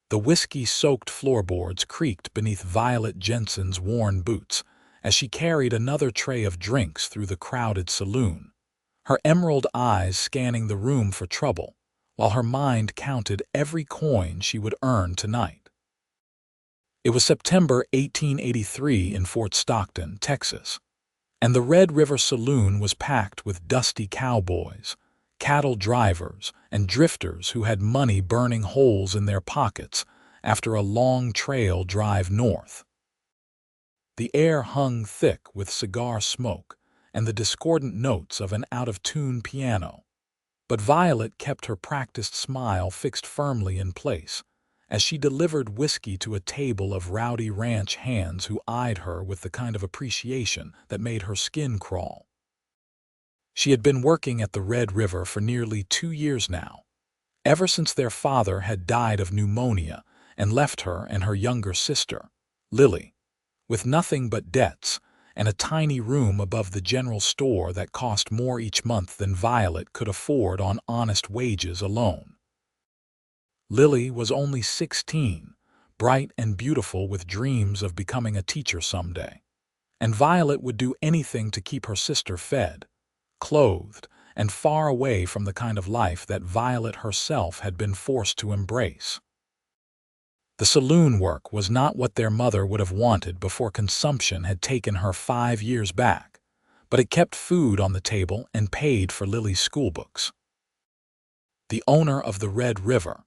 The whiskey-soaked floorboards creaked beneath Violet Jensen's worn boots as she carried another tray of drinks through the crowded saloon, her emerald eyes scanning the room for trouble, while her mind counted every coin she would earn tonight. It was September 1883 in Fort Stockton, Texas, and the Red River Saloon was packed with dusty cowboys, cattle drivers, and drifters who had money burning holes in their pockets after a long trail drive north. The air hung thick with cigar smoke and the discordant notes of an out-of-tune piano, but Violet kept her practiced smile fixed firmly in place as she delivered whiskey to a table of rowdy ranch hands who eyed her with the kind of appreciation that made her skin crawl. She had been working at the Red River for nearly 2 years now, ever since their father had died of pneumonia and left her and her younger sister, Lily, with nothing but debts and a tiny room above the general store that cost more each month than Violet could afford on honest wages alone. Lily was only 16, bright and beautiful with dreams of becoming a teacher someday, and Violet would do anything to keep her sister fed, clothed, and far away from the kind of life that Violet herself had been forced to embrace. The saloon work was not what their mother would have wanted before consumption had taken her 5 years back, but it kept food on the table and paid for Lily's schoolbooks. The owner of the Red River,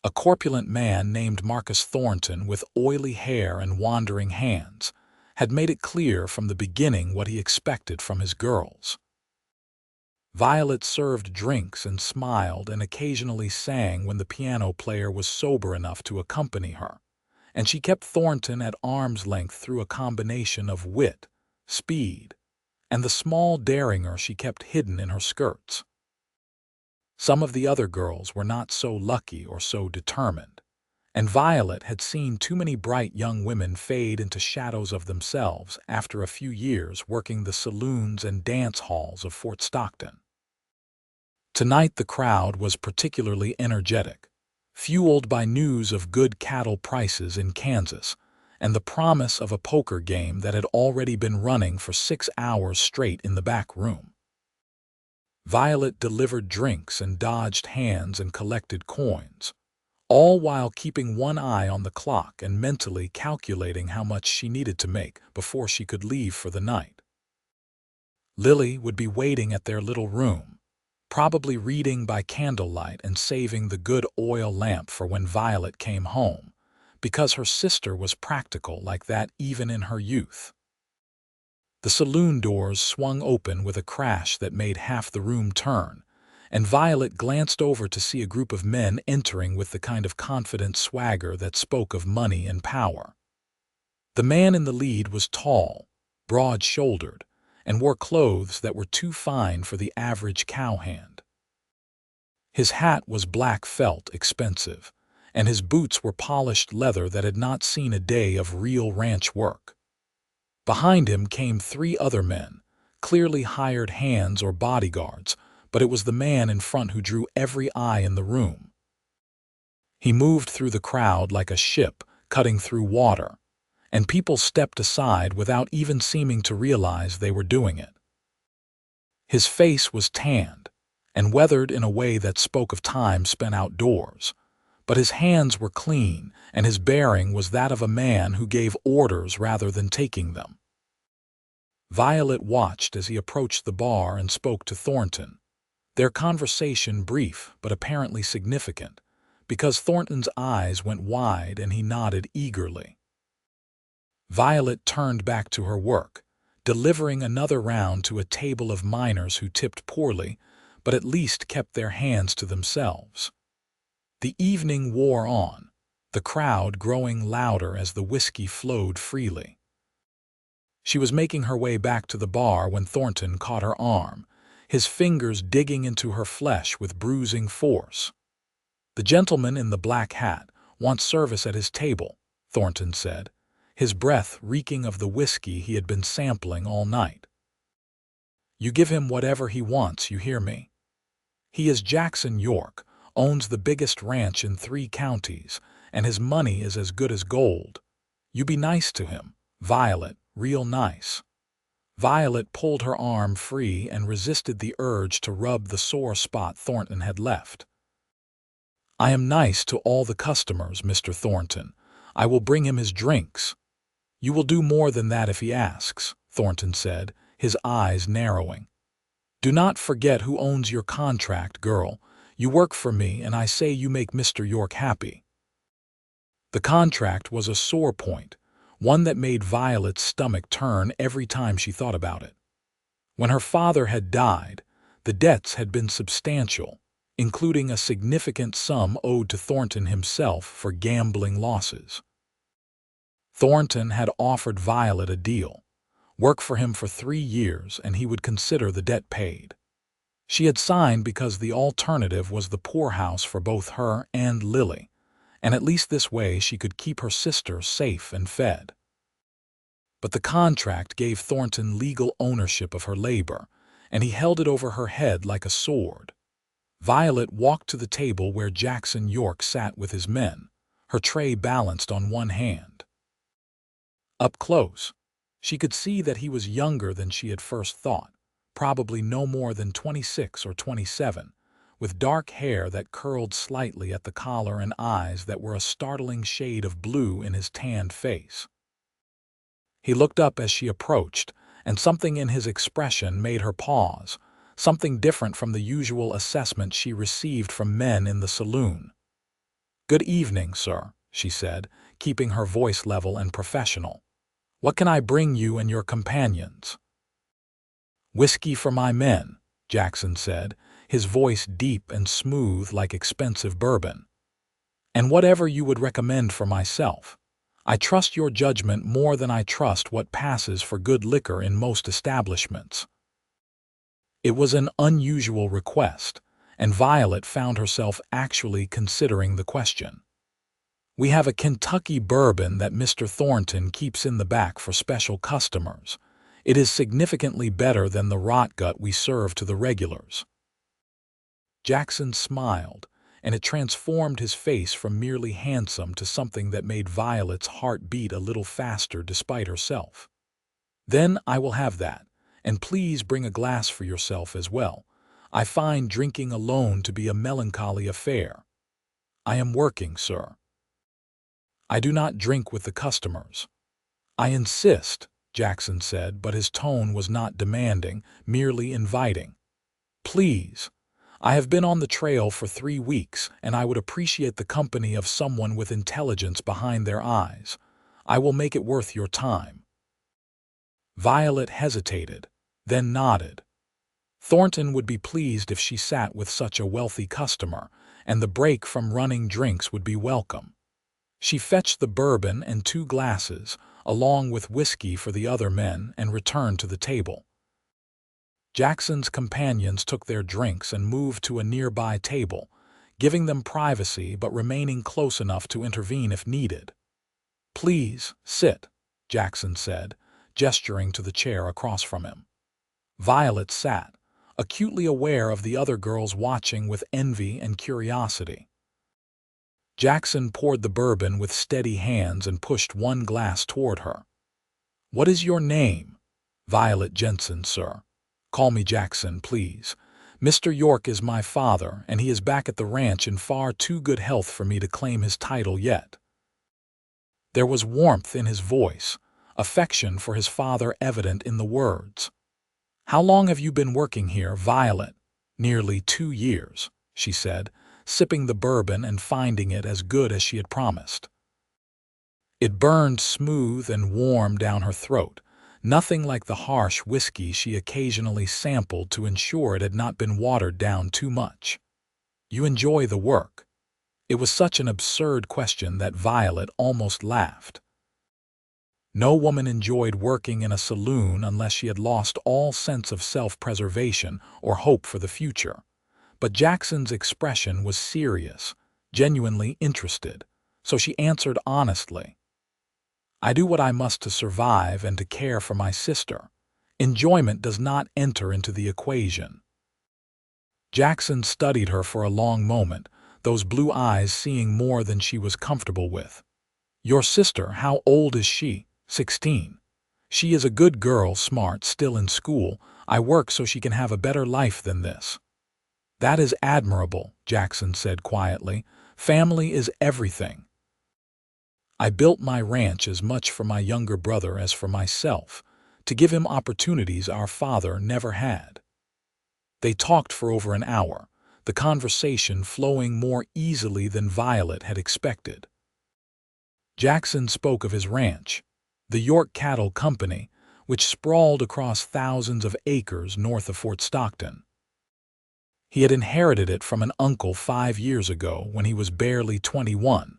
a corpulent man named Marcus Thornton with oily hair and wandering hands, had made it clear from the beginning what he expected from his girls. Violet served drinks and smiled and occasionally sang when the piano player was sober enough to accompany her, and she kept Thornton at arm's length through a combination of wit, speed, and the small derringer she kept hidden in her skirts. Some of the other girls were not so lucky or so determined, and Violet had seen too many bright young women fade into shadows of themselves after a few years working the saloons and dance halls of Fort Stockton. Tonight the crowd was particularly energetic, fueled by news of good cattle prices in Kansas and the promise of a poker game that had already been running for 6 hours straight in the back room. Violet delivered drinks and dodged hands and collected coins, all while keeping one eye on the clock and mentally calculating how much she needed to make before she could leave for the night. Lily would be waiting at their little room, probably reading by candlelight and saving the good oil lamp for when Violet came home, because her sister was practical like that even in her youth. The saloon doors swung open with a crash that made half the room turn, and Violet glanced over to see a group of men entering with the kind of confident swagger that spoke of money and power. The man in the lead was tall, broad-shouldered, and wore clothes that were too fine for the average cowhand. His hat was black felt, expensive, and his boots were polished leather that had not seen a day of real ranch work. Behind him came 3 other men, clearly hired hands or bodyguards, but it was the man in front who drew every eye in the room. He moved through the crowd like a ship cutting through water, and people stepped aside without even seeming to realize they were doing it. His face was tanned and weathered in a way that spoke of time spent outdoors, but his hands were clean and his bearing was that of a man who gave orders rather than taking them. Violet watched as he approached the bar and spoke to Thornton, their conversation brief but apparently significant, because Thornton's eyes went wide and he nodded eagerly. Violet turned back to her work, delivering another round to a table of miners who tipped poorly, but at least kept their hands to themselves. The evening wore on, the crowd growing louder as the whiskey flowed freely. She was making her way back to the bar when Thornton caught her arm, his fingers digging into her flesh with bruising force. "The gentleman in the black hat wants service at his table," Thornton said, his breath reeking of the whiskey he had been sampling all night. "You give him whatever he wants, you hear me? He is Jackson York, owns the biggest ranch in 3 counties, and his money is as good as gold. You be nice to him, Violet, real nice." Violet pulled her arm free and resisted the urge to rub the sore spot Thornton had left. "I am nice to all the customers, Mr. Thornton. I will bring him his drinks." "You will do more than that if he asks," Thornton said, his eyes narrowing. "Do not forget who owns your contract, girl. You work for me, and I say you make Mr. York happy." The contract was a sore point, one that made Violet's stomach turn every time she thought about it. When her father had died, the debts had been substantial, including a significant sum owed to Thornton himself for gambling losses. Thornton had offered Violet a deal: work for him for 3 years and he would consider the debt paid. She had signed because the alternative was the poorhouse for both her and Lily, and at least this way she could keep her sister safe and fed. But the contract gave Thornton legal ownership of her labor, and he held it over her head like a sword. Violet walked to the table where Jackson York sat with his men, her tray balanced on one hand. Up close, she could see that he was younger than she had first thought, probably no more than 26 or 27, with dark hair that curled slightly at the collar and eyes that were a startling shade of blue in his tanned face. He looked up as she approached, and something in his expression made her pause, something different from the usual assessment she received from men in the saloon. "Good evening, sir," she said, keeping her voice level and professional. "What can I bring you and your companions?" "Whiskey for my men," Jackson said, his voice deep and smooth like expensive bourbon. "And whatever you would recommend for myself. I trust your judgment more than I trust what passes for good liquor in most establishments." It was an unusual request, and Violet found herself actually considering the question. "We have a Kentucky bourbon that Mr. Thornton keeps in the back for special customers. It is significantly better than the rotgut we serve to the regulars." Jackson smiled, and it transformed his face from merely handsome to something that made Violet's heart beat a little faster despite herself. "Then I will have that, and please bring a glass for yourself as well. I find drinking alone to be a melancholy affair." "I am working, sir." "I do not drink with the customers." "I insist," Jackson said, but his tone was not demanding, merely inviting. "Please. I have been on the trail for 3 weeks, and I would appreciate the company of someone with intelligence behind their eyes. I will make it worth your time." Violet hesitated, then nodded. Thornton would be pleased if she sat with such a wealthy customer, and the break from running drinks would be welcome. She fetched the bourbon and 2 glasses, along with whiskey for the other men, and returned to the table. Jackson's companions took their drinks and moved to a nearby table, giving them privacy but remaining close enough to intervene if needed. "Please, sit," Jackson said, gesturing to the chair across from him. Violet sat, acutely aware of the other girls watching with envy and curiosity. Jackson poured the bourbon with steady hands and pushed 1 glass toward her. "What is your name?" "Violet Jensen, sir. Call me Jackson, please. Mr. York is my father, and he is back at the ranch in far too good health for me to claim his title yet." There was warmth in his voice, affection for his father evident in the words. "How long have you been working here, Violet?" "Nearly 2 years," she said, sipping the bourbon and finding it as good as she had promised. It burned smooth and warm down her throat, nothing like the harsh whiskey she occasionally sampled to ensure it had not been watered down too much. "You enjoy the work?" It was such an absurd question that Violet almost laughed. No woman enjoyed working in a saloon unless she had lost all sense of self-preservation or hope for the future. But Jackson's expression was serious, genuinely interested, so she answered honestly. "I do what I must to survive and to care for my sister. Enjoyment does not enter into the equation." Jackson studied her for a long moment, those blue eyes seeing more than she was comfortable with. "Your sister, how old is she?" 16. "She is a good girl, smart, still in school. I work so she can have a better life than this." "That is admirable," Jackson said quietly. "Family is everything. I built my ranch as much for my younger brother as for myself, to give him opportunities our father never had." They talked for over an hour, the conversation flowing more easily than Violet had expected. Jackson spoke of his ranch, the York Cattle Company, which sprawled across thousands of acres north of Fort Stockton. He had inherited it from an uncle 5 years ago when he was barely 21,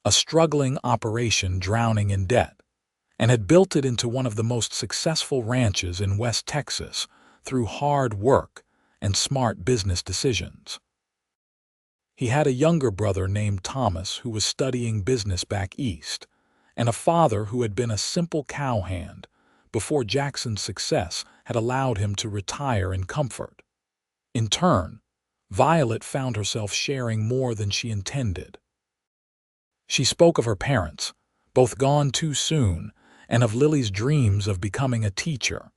a struggling operation drowning in debt, and had built it into one of the most successful ranches in West Texas through hard work and smart business decisions. He had a younger brother named Thomas who was studying business back east, and a father who had been a simple cowhand before Jackson's success had allowed him to retire in comfort. In turn, Violet found herself sharing more than she intended. She spoke of her parents, both gone too soon, and of Lily's dreams of becoming a teacher.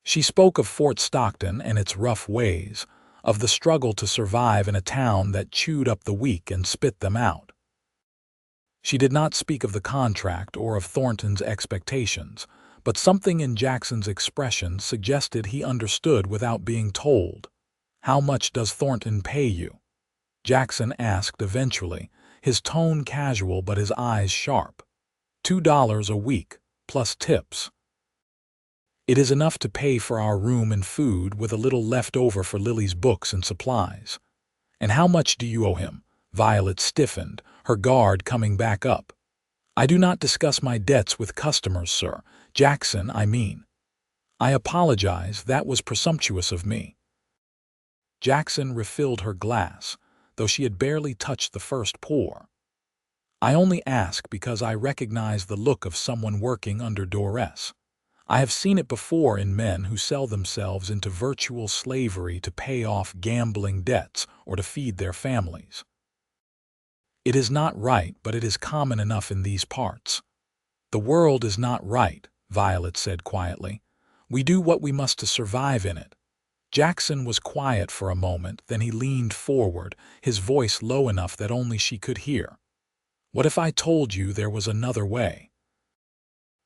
She spoke of Fort Stockton and its rough ways, of the struggle to survive in a town that chewed up the weak and spit them out. She did not speak of the contract or of Thornton's expectations, but something in Jackson's expression suggested he understood without being told. "How much does Thornton pay you?" Jackson asked eventually, his tone casual but his eyes sharp. $2 a week, plus tips. "It is enough to pay for our room and food, with a little left over for Lily's books and supplies." "And how much do you owe him?" Violet stiffened, her guard coming back up. "I do not discuss my debts with customers, sir. Jackson, I mean." "I apologize, that was presumptuous of me." Jackson refilled her glass, though she had barely touched the first pour. "I only ask because I recognize the look of someone working under duress. I have seen it before in men who sell themselves into virtual slavery to pay off gambling debts or to feed their families. It is not right, but it is common enough in these parts." "The world is not right," Violet said quietly. "We do what we must to survive in it." Jackson was quiet for a moment, then he leaned forward, his voice low enough that only she could hear. "What if I told you there was another way?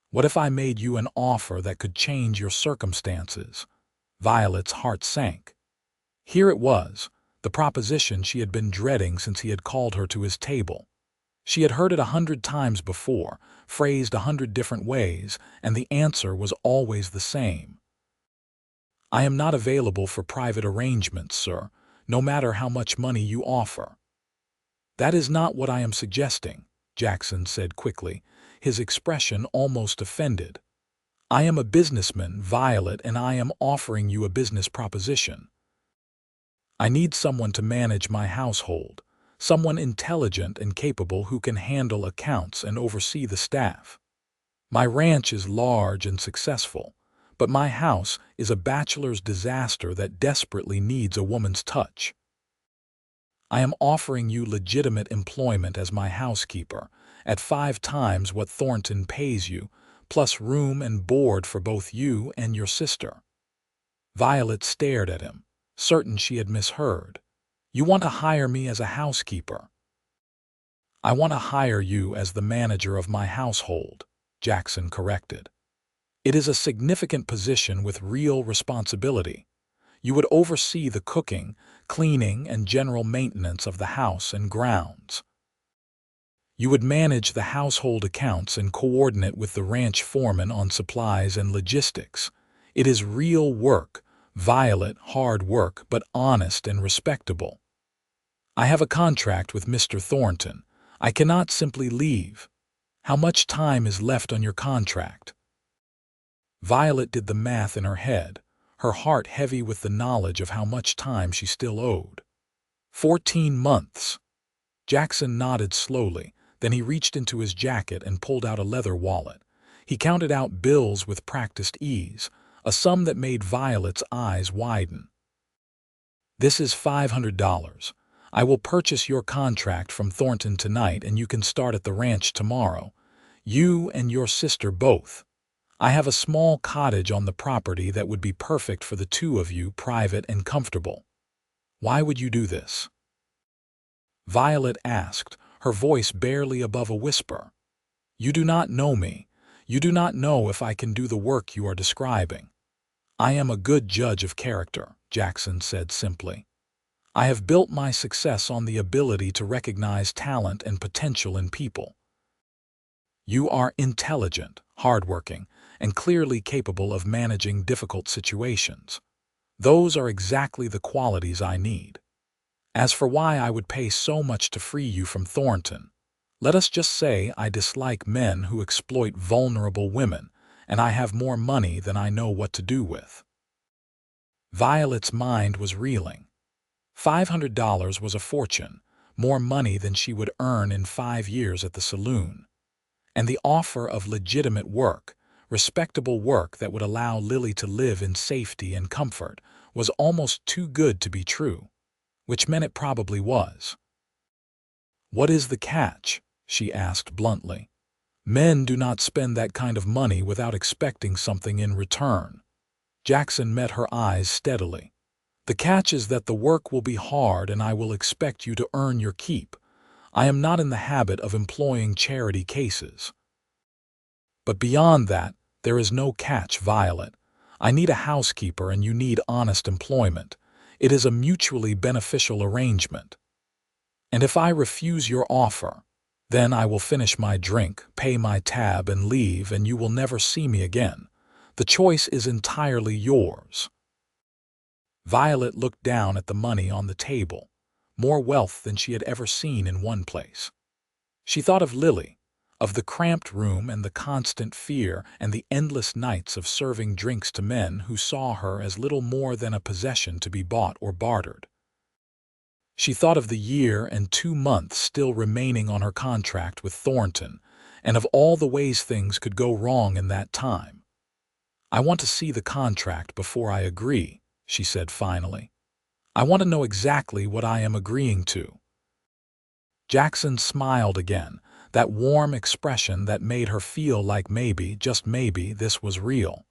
What if I made you an offer that could change your circumstances?" Violet's heart sank. Here it was, the proposition she had been dreading since he had called her to his table. She had heard it 100 times before, phrased 100 different ways, and the answer was always the same. "I am not available for private arrangements, sir, no matter how much money you offer." "That is not what I am suggesting," Jackson said quickly, his expression almost offended. "I am a businessman, Violet, and I am offering you a business proposition. I need someone to manage my household, someone intelligent and capable who can handle accounts and oversee the staff. My ranch is large and successful, but my house is a bachelor's disaster that desperately needs a woman's touch. I am offering you legitimate employment as my housekeeper, at 5 times what Thornton pays you, plus room and board for both you and your sister." Violet stared at him, certain she had misheard. "You want to hire me as a housekeeper?" "I want to hire you as the manager of my household," Jackson corrected. "It is a significant position with real responsibility. You would oversee the cooking, cleaning, and general maintenance of the house and grounds. You would manage the household accounts and coordinate with the ranch foreman on supplies and logistics. It is real work, Violet, hard work, but honest and respectable. I have a contract with Mr. Thornton. I cannot simply leave. How much time is left on your contract?" Violet did the math in her head, her heart heavy with the knowledge of how much time she still owed. 14 months. Jackson nodded slowly, then he reached into his jacket and pulled out a leather wallet. He counted out bills with practiced ease, a sum that made Violet's eyes widen. "This is $500. I will purchase your contract from Thornton tonight and you can start at the ranch tomorrow. You and your sister both. I have a small cottage on the property that would be perfect for the two of you, private and comfortable. Why would you do this?" Violet asked, her voice barely above a whisper. "You do not know me. You do not know if I can do the work you are describing." "I am a good judge of character," Jackson said simply. "I have built my success on the ability to recognize talent and potential in people. You are intelligent, hardworking, and clearly capable of managing difficult situations. Those are exactly the qualities I need. As for why I would pay so much to free you from Thornton, let us just say I dislike men who exploit vulnerable women, and I have more money than I know what to do with." Violet's mind was reeling. $500 was a fortune, more money than she would earn in 5 years at the saloon. And the offer of legitimate work, respectable work that would allow Lily to live in safety and comfort, was almost too good to be true, which meant it probably was. "What is the catch?" she asked bluntly. "Men do not spend that kind of money without expecting something in return." Jackson met her eyes steadily. "The catch is that the work will be hard and I will expect you to earn your keep. I am not in the habit of employing charity cases. But beyond that, there is no catch, Violet. I need a housekeeper and you need honest employment. It is a mutually beneficial arrangement. And if I refuse your offer, then I will finish my drink, pay my tab, and leave, and you will never see me again. The choice is entirely yours." Violet looked down at the money on the table, more wealth than she had ever seen in one place. She thought of Lily, of the cramped room and the constant fear and the endless nights of serving drinks to men who saw her as little more than a possession to be bought or bartered. She thought of the year and 2 months still remaining on her contract with Thornton, and of all the ways things could go wrong in that time. "I want to see the contract before I agree," she said finally. "I want to know exactly what I am agreeing to." Jackson smiled again, that warm expression that made her feel like maybe, just maybe, this was real.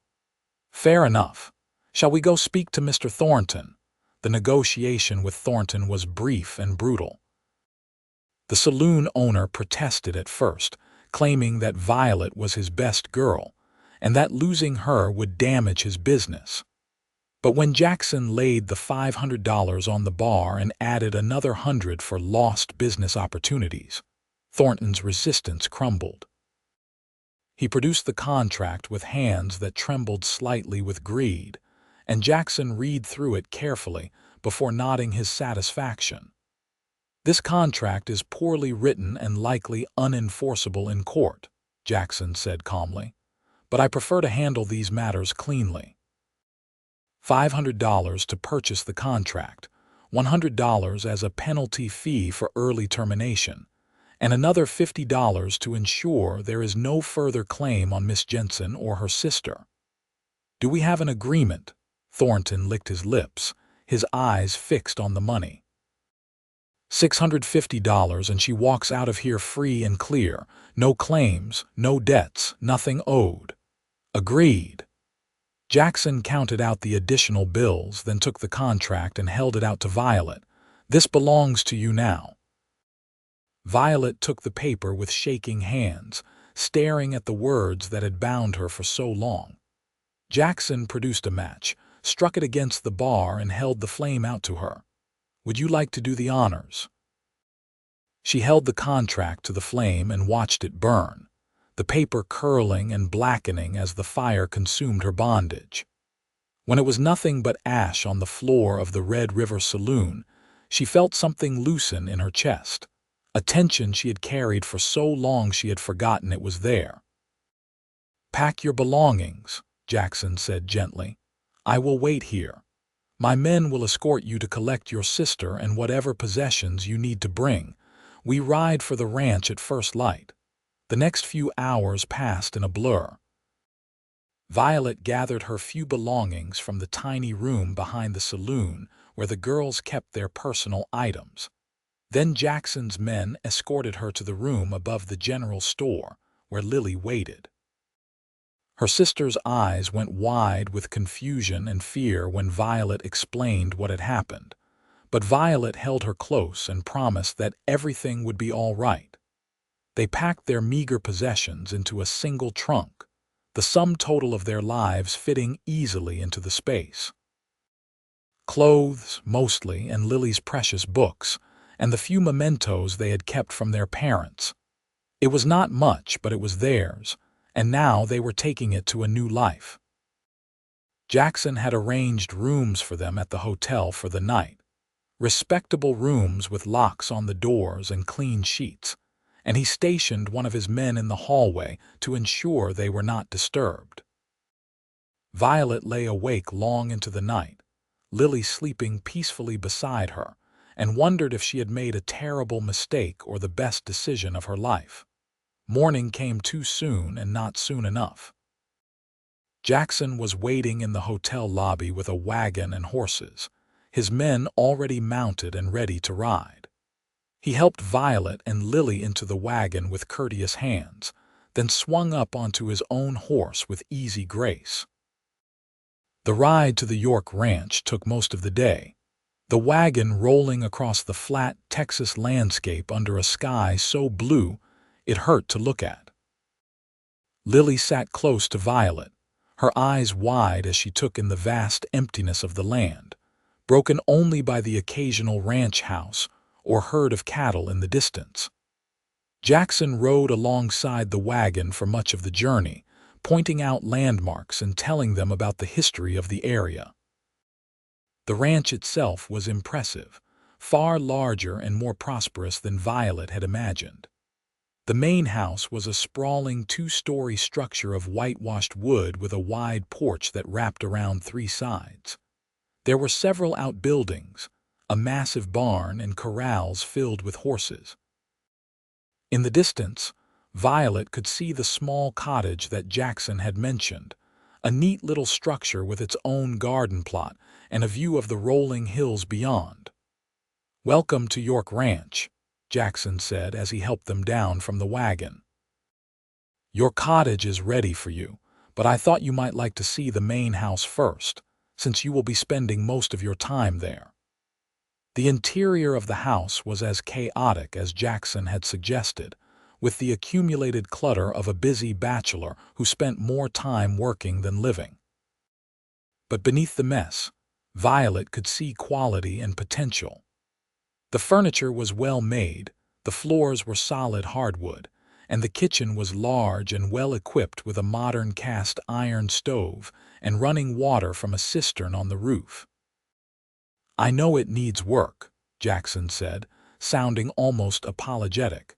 "Fair enough. Shall we go speak to Mr. Thornton?" The negotiation with Thornton was brief and brutal. The saloon owner protested at first, claiming that Violet was his best girl, and that losing her would damage his business. But when Jackson laid the $500 on the bar and added another $100 for lost business opportunities, Thornton's resistance crumbled. He produced the contract with hands that trembled slightly with greed, and Jackson read through it carefully before nodding his satisfaction. "This contract is poorly written and likely unenforceable in court," Jackson said calmly, "but I prefer to handle these matters cleanly. $500 to purchase the contract, $100 as a penalty fee for early termination, and another $50 to ensure there is no further claim on Miss Jensen or her sister. Do we have an agreement?" Thornton licked his lips, his eyes fixed on the money. $650 and she walks out of here free and clear. No claims, no debts, nothing owed. Agreed. Jackson counted out the additional bills, then took the contract and held it out to Violet. "This belongs to you now." Violet took the paper with shaking hands, staring at the words that had bound her for so long. Jackson produced a match, struck it against the bar, and held the flame out to her. "Would you like to do the honors?" She held the contract to the flame and watched it burn, the paper curling and blackening as the fire consumed her bondage. When it was nothing but ash on the floor of the Red River Saloon, she felt something loosen in her chest, a tension she had carried for so long she had forgotten it was there. "Pack your belongings," Jackson said gently. "I will wait here. My men will escort you to collect your sister and whatever possessions you need to bring. We ride for the ranch at first light." The next few hours passed in a blur. Violet gathered her few belongings from the tiny room behind the saloon where the girls kept their personal items. Then Jackson's men escorted her to the room above the general store, where Lily waited. Her sister's eyes went wide with confusion and fear when Violet explained what had happened, but Violet held her close and promised that everything would be all right. They packed their meager possessions into a single trunk, the sum total of their lives fitting easily into the space. Clothes, mostly, and Lily's precious books, and the few mementos they had kept from their parents. It was not much, but it was theirs, and now they were taking it to a new life. Jackson had arranged rooms for them at the hotel for the night, respectable rooms with locks on the doors and clean sheets, and he stationed one of his men in the hallway to ensure they were not disturbed. Violet lay awake long into the night, Lily sleeping peacefully beside her, and wondered if she had made a terrible mistake or the best decision of her life. Morning came too soon and not soon enough. Jackson was waiting in the hotel lobby with a wagon and horses, his men already mounted and ready to ride. He helped Violet and Lily into the wagon with courteous hands, then swung up onto his own horse with easy grace. The ride to the York ranch took most of the day, the wagon rolling across the flat Texas landscape under a sky so blue it hurt to look at. Lily sat close to Violet, her eyes wide as she took in the vast emptiness of the land, broken only by the occasional ranch house or herd of cattle in the distance. Jackson rode alongside the wagon for much of the journey, pointing out landmarks and telling them about the history of the area. The ranch itself was impressive, far larger and more prosperous than Violet had imagined. The main house was a sprawling two-story structure of whitewashed wood with a wide porch that wrapped around three sides. There were several outbuildings, a massive barn, and corrals filled with horses. In the distance, Violet could see the small cottage that Jackson had mentioned, a neat little structure with its own garden plot and a view of the rolling hills beyond. "Welcome to York Ranch," Jackson said as he helped them down from the wagon. "Your cottage is ready for you, but I thought you might like to see the main house first, since you will be spending most of your time there." The interior of the house was as chaotic as Jackson had suggested, with the accumulated clutter of a busy bachelor who spent more time working than living. But beneath the mess, Violet could see quality and potential. The furniture was well made, the floors were solid hardwood, and the kitchen was large and well equipped with a modern cast iron stove and running water from a cistern on the roof. "I know it needs work," Jackson said, sounding almost apologetic.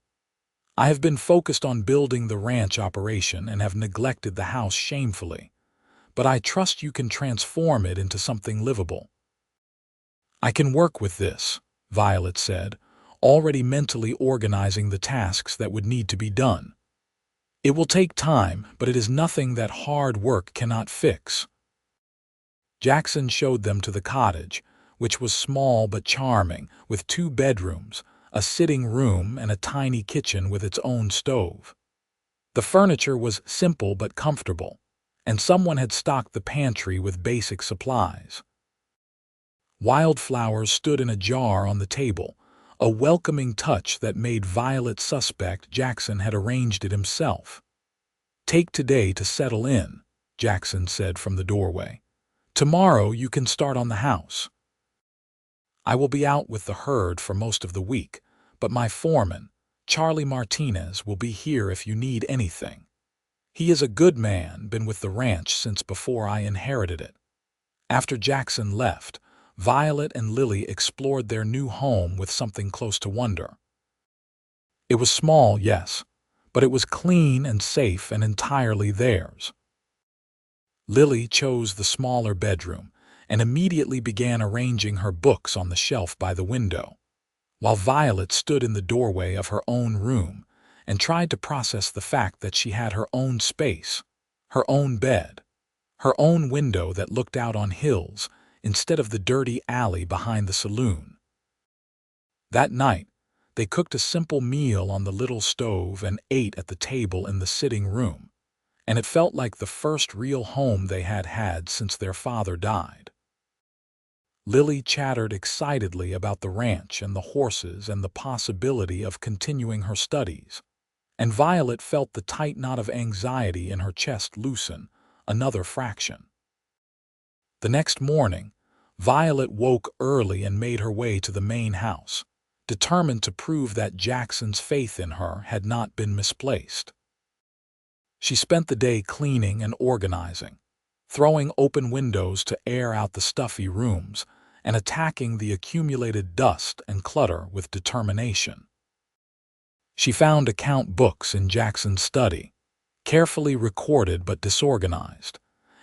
"I have been focused on building the ranch operation and have neglected the house shamefully, but I trust you can transform it into something livable." "I can work with this," Violet said, already mentally organizing the tasks that would need to be done. "It will take time, but it is nothing that hard work cannot fix." Jackson showed them to the cottage, which was small but charming, with 2 bedrooms, a sitting room, and a tiny kitchen with its own stove. The furniture was simple but comfortable, and someone had stocked the pantry with basic supplies. Wildflowers stood in a jar on the table, a welcoming touch that made Violet suspect Jackson had arranged it himself. "Take today to settle in," Jackson said from the doorway. "Tomorrow you can start on the house. I will be out with the herd for most of the week, but my foreman, Charlie Martinez, will be here if you need anything. He is a good man, been with the ranch since before I inherited it." After Jackson left, Violet and Lily explored their new home with something close to wonder. It was small, yes, but it was clean and safe and entirely theirs. Lily chose the smaller bedroom and immediately began arranging her books on the shelf by the window, while Violet stood in the doorway of her own room and tried to process the fact that she had her own space, her own bed, her own window that looked out on hills instead of the dirty alley behind the saloon. That night, They cooked a simple meal on the little stove and ate at the table in the sitting room, and it felt like the first real home they had had since their father died. Lily chattered excitedly about the ranch and the horses and the possibility of continuing her studies, and Violet felt the tight knot of anxiety in her chest loosen another fraction. The next morning, Violet woke early and made her way to the main house, determined to prove that Jackson's faith in her had not been misplaced. She spent the day cleaning and organizing, throwing open windows to air out the stuffy rooms, and attacking the accumulated dust and clutter with determination. She found account books in Jackson's study, carefully recorded but disorganized,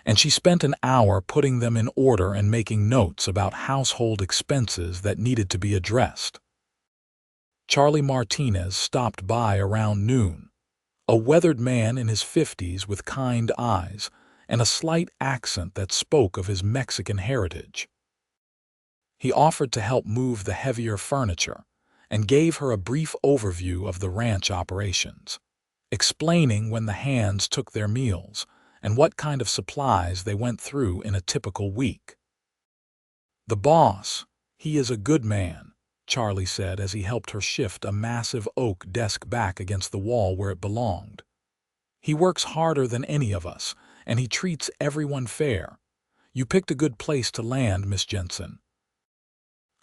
and she spent an hour putting them in order and making notes about household expenses that needed to be addressed. Charlie Martinez stopped by around noon, a weathered man in his 50s with kind eyes and a slight accent that spoke of his Mexican heritage. He offered to help move the heavier furniture and gave her a brief overview of the ranch operations, explaining when the hands took their meals and what kind of supplies they went through in a typical week. "The boss, he is a good man," Charlie said as he helped her shift a massive oak desk back against the wall where it belonged. "He works harder than any of us, and he treats everyone fair. You picked a good place to land, Miss Jensen."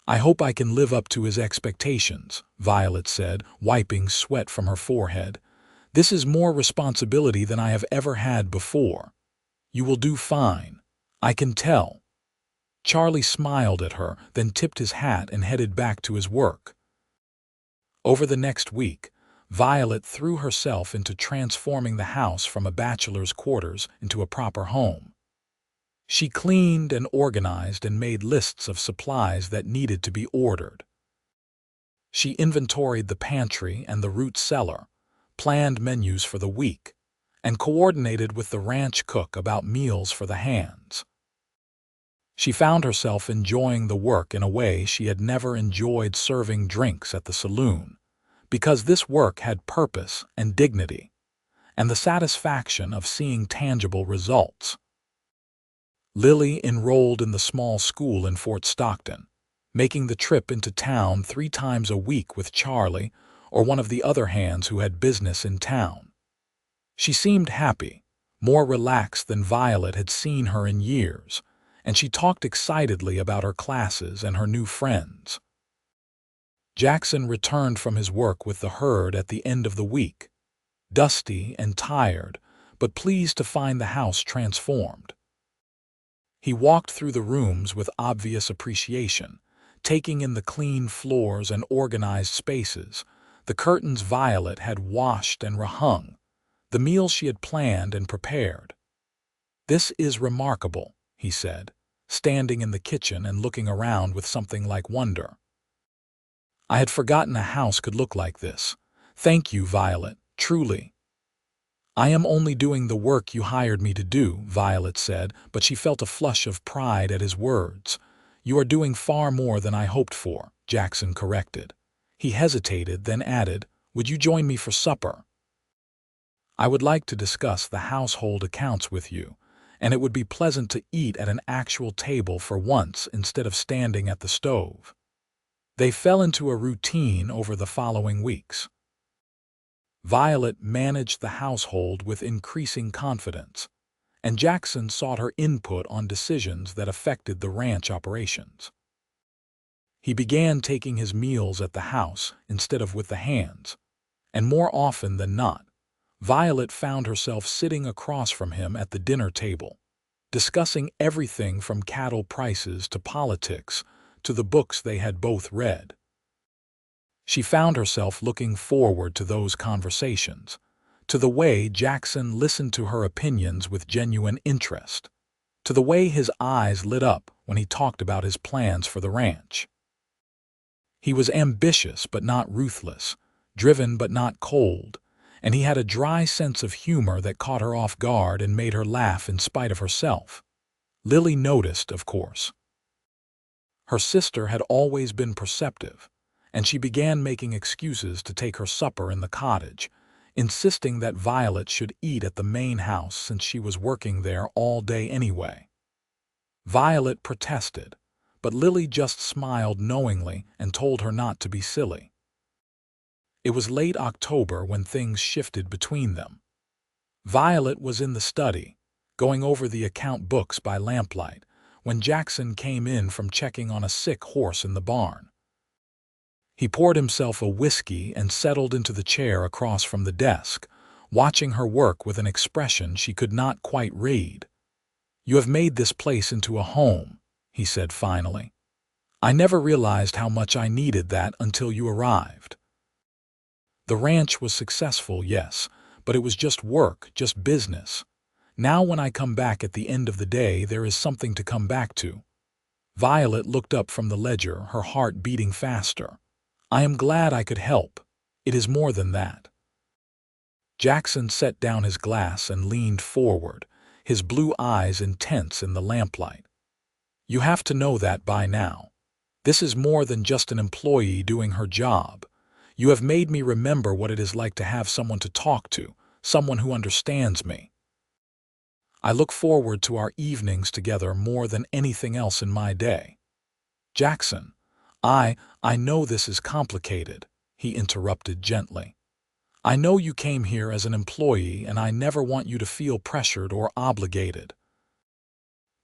"I hope I can live up to his expectations," Violet said, wiping sweat from her forehead. "This is more responsibility than I have ever had before." "You will do fine. I can tell." Charlie smiled at her, then tipped his hat and headed back to his work. Over the next week, Violet threw herself into transforming the house from a bachelor's quarters into a proper home. She cleaned and organized and made lists of supplies that needed to be ordered. She inventoried the pantry and the root cellar, planned menus for the week, and coordinated with the ranch cook about meals for the hands. She found herself enjoying the work in a way she had never enjoyed serving drinks at the saloon, because this work had purpose and dignity, and the satisfaction of seeing tangible results. Lily enrolled in the small school in Fort Stockton, making the trip into town 3 times a week with Charlie or one of the other hands who had business in town. She seemed happy, more relaxed than Violet had seen her in years, and she talked excitedly about her classes and her new friends. Jackson returned from his work with the herd at the end of the week, dusty and tired, but pleased to find the house transformed. He walked through the rooms with obvious appreciation, taking in the clean floors and organized spaces, the curtains Violet had washed and rehung, the meals she had planned and prepared. "This is remarkable," he said, standing in the kitchen and looking around with something like wonder. "I had forgotten a house could look like this. Thank you, Violet, truly." "I am only doing the work you hired me to do," Violet said, but she felt a flush of pride at his words. "You are doing far more than I hoped for," Jackson corrected. He hesitated, then added, "Would you join me for supper? I would like to discuss the household accounts with you, and it would be pleasant to eat at an actual table for once instead of standing at the stove." They fell into a routine over the following weeks. Violet managed the household with increasing confidence, and Jackson sought her input on decisions that affected the ranch operations. He began taking his meals at the house instead of with the hands, and more often than not, Violet found herself sitting across from him at the dinner table, discussing everything from cattle prices to politics to the books they had both read. She found herself looking forward to those conversations, to the way Jackson listened to her opinions with genuine interest, to the way his eyes lit up when he talked about his plans for the ranch. He was ambitious but not ruthless, driven but not cold, and he had a dry sense of humor that caught her off guard and made her laugh in spite of herself. Lily noticed, of course. Her sister had always been perceptive, and she began making excuses to take her supper in the cottage, insisting that Violet should eat at the main house since she was working there all day anyway. Violet protested, but Lily just smiled knowingly and told her not to be silly. It was late October when things shifted between them. Violet was in the study, going over the account books by lamplight, when Jackson came in from checking on a sick horse in the barn. He poured himself a whiskey and settled into the chair across from the desk, watching her work with an expression she could not quite read. "You have made this place into a home," he said finally. "I never realized how much I needed that until you arrived." The ranch was successful, yes, but it was just work, just business. Now when I come back at the end of the day, there is something to come back to. Violet looked up from the ledger, her heart beating faster. "I am glad I could help. It is more than that." Jackson set down his glass and leaned forward, his blue eyes intense in the lamplight. "You have to know that by now. This is more than just an employee doing her job. You have made me remember what it is like to have someone to talk to, someone who understands me. I look forward to our evenings together more than anything else in my day." "Jackson, I know this is complicated," he interrupted gently. "I know you came here as an employee and I never want you to feel pressured or obligated.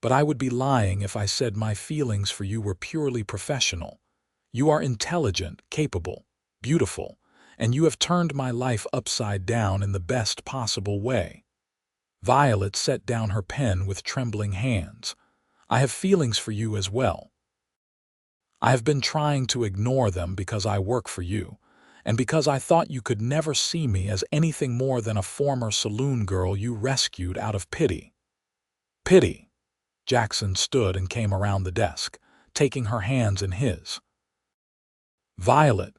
But I would be lying if I said my feelings for you were purely professional. You are intelligent, capable, beautiful, and you have turned my life upside down in the best possible way." Violet set down her pen with trembling hands. "I have feelings for you as well. I have been trying to ignore them because I work for you, and because I thought you could never see me as anything more than a former saloon girl you rescued out of pity." "Pity?" Jackson stood and came around the desk, taking her hands in his. "Violet,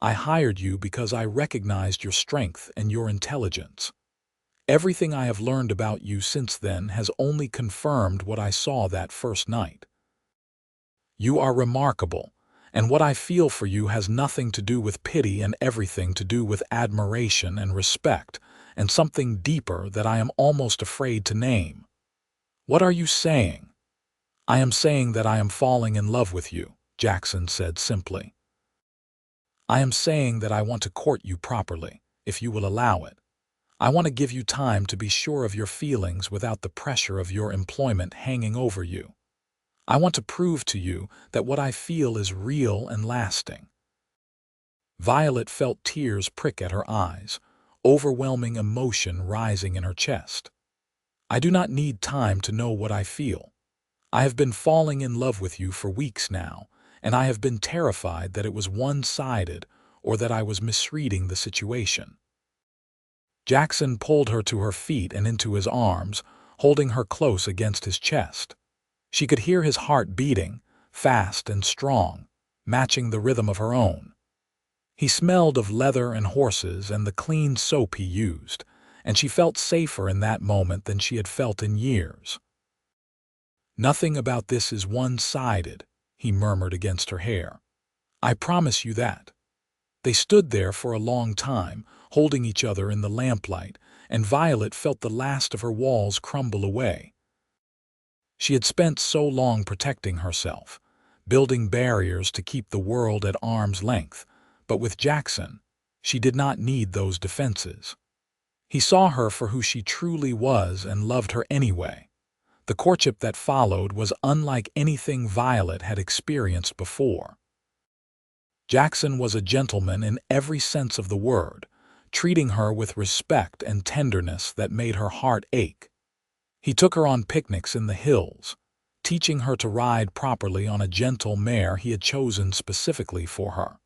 I hired you because I recognized your strength and your intelligence. Everything I have learned about you since then has only confirmed what I saw that first night. You are remarkable, and what I feel for you has nothing to do with pity and everything to do with admiration and respect, and something deeper that I am almost afraid to name." "What are you saying?" "I am saying that I am falling in love with you," Jackson said simply. "I am saying that I want to court you properly, if you will allow it. I want to give you time to be sure of your feelings without the pressure of your employment hanging over you. I want to prove to you that what I feel is real and lasting." Violet felt tears prick at her eyes, overwhelming emotion rising in her chest. "I do not need time to know what I feel. I have been falling in love with you for weeks now, and I have been terrified that it was one-sided or that I was misreading the situation." Jackson pulled her to her feet and into his arms, holding her close against his chest. She could hear his heart beating, fast and strong, matching the rhythm of her own. He smelled of leather and horses and the clean soap he used, and she felt safer in that moment than she had felt in years. "Nothing about this is one-sided," he murmured against her hair. "I promise you that." They stood there for a long time, holding each other in the lamplight, and Violet felt the last of her walls crumble away. She had spent so long protecting herself, building barriers to keep the world at arm's length, but with Jackson, she did not need those defenses. He saw her for who she truly was and loved her anyway. The courtship that followed was unlike anything Violet had experienced before. Jackson was a gentleman in every sense of the word, treating her with respect and tenderness that made her heart ache. He took her on picnics in the hills, teaching her to ride properly on a gentle mare he had chosen specifically for her.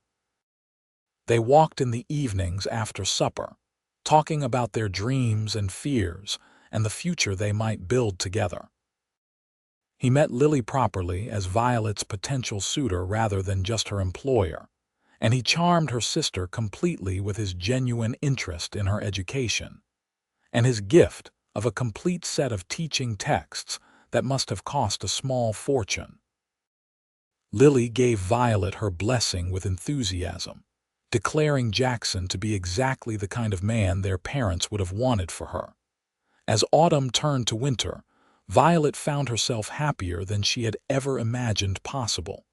They walked in the evenings after supper, talking about their dreams and fears and the future they might build together. He met Lily properly as Violet's potential suitor rather than just her employer, and he charmed her sister completely with his genuine interest in her education, and his gift of a complete set of teaching texts that must have cost a small fortune. Lily gave Violet her blessing with enthusiasm, declaring Jackson to be exactly the kind of man their parents would have wanted for her. As autumn turned to winter, Violet found herself happier than she had ever imagined possible.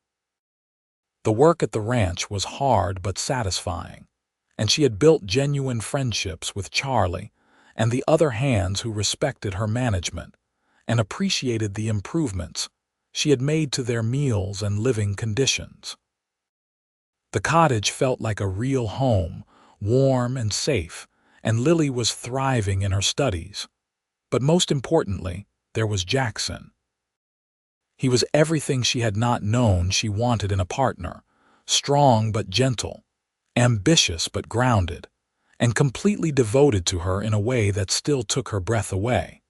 The work at the ranch was hard but satisfying, and she had built genuine friendships with Charlie and the other hands who respected her management and appreciated the improvements she had made to their meals and living conditions. The cottage felt like a real home, warm and safe, and Lily was thriving in her studies. But most importantly, there was Jackson. He was everything she had not known she wanted in a partner: strong but gentle, ambitious but grounded, and completely devoted to her in a way that still took her breath away.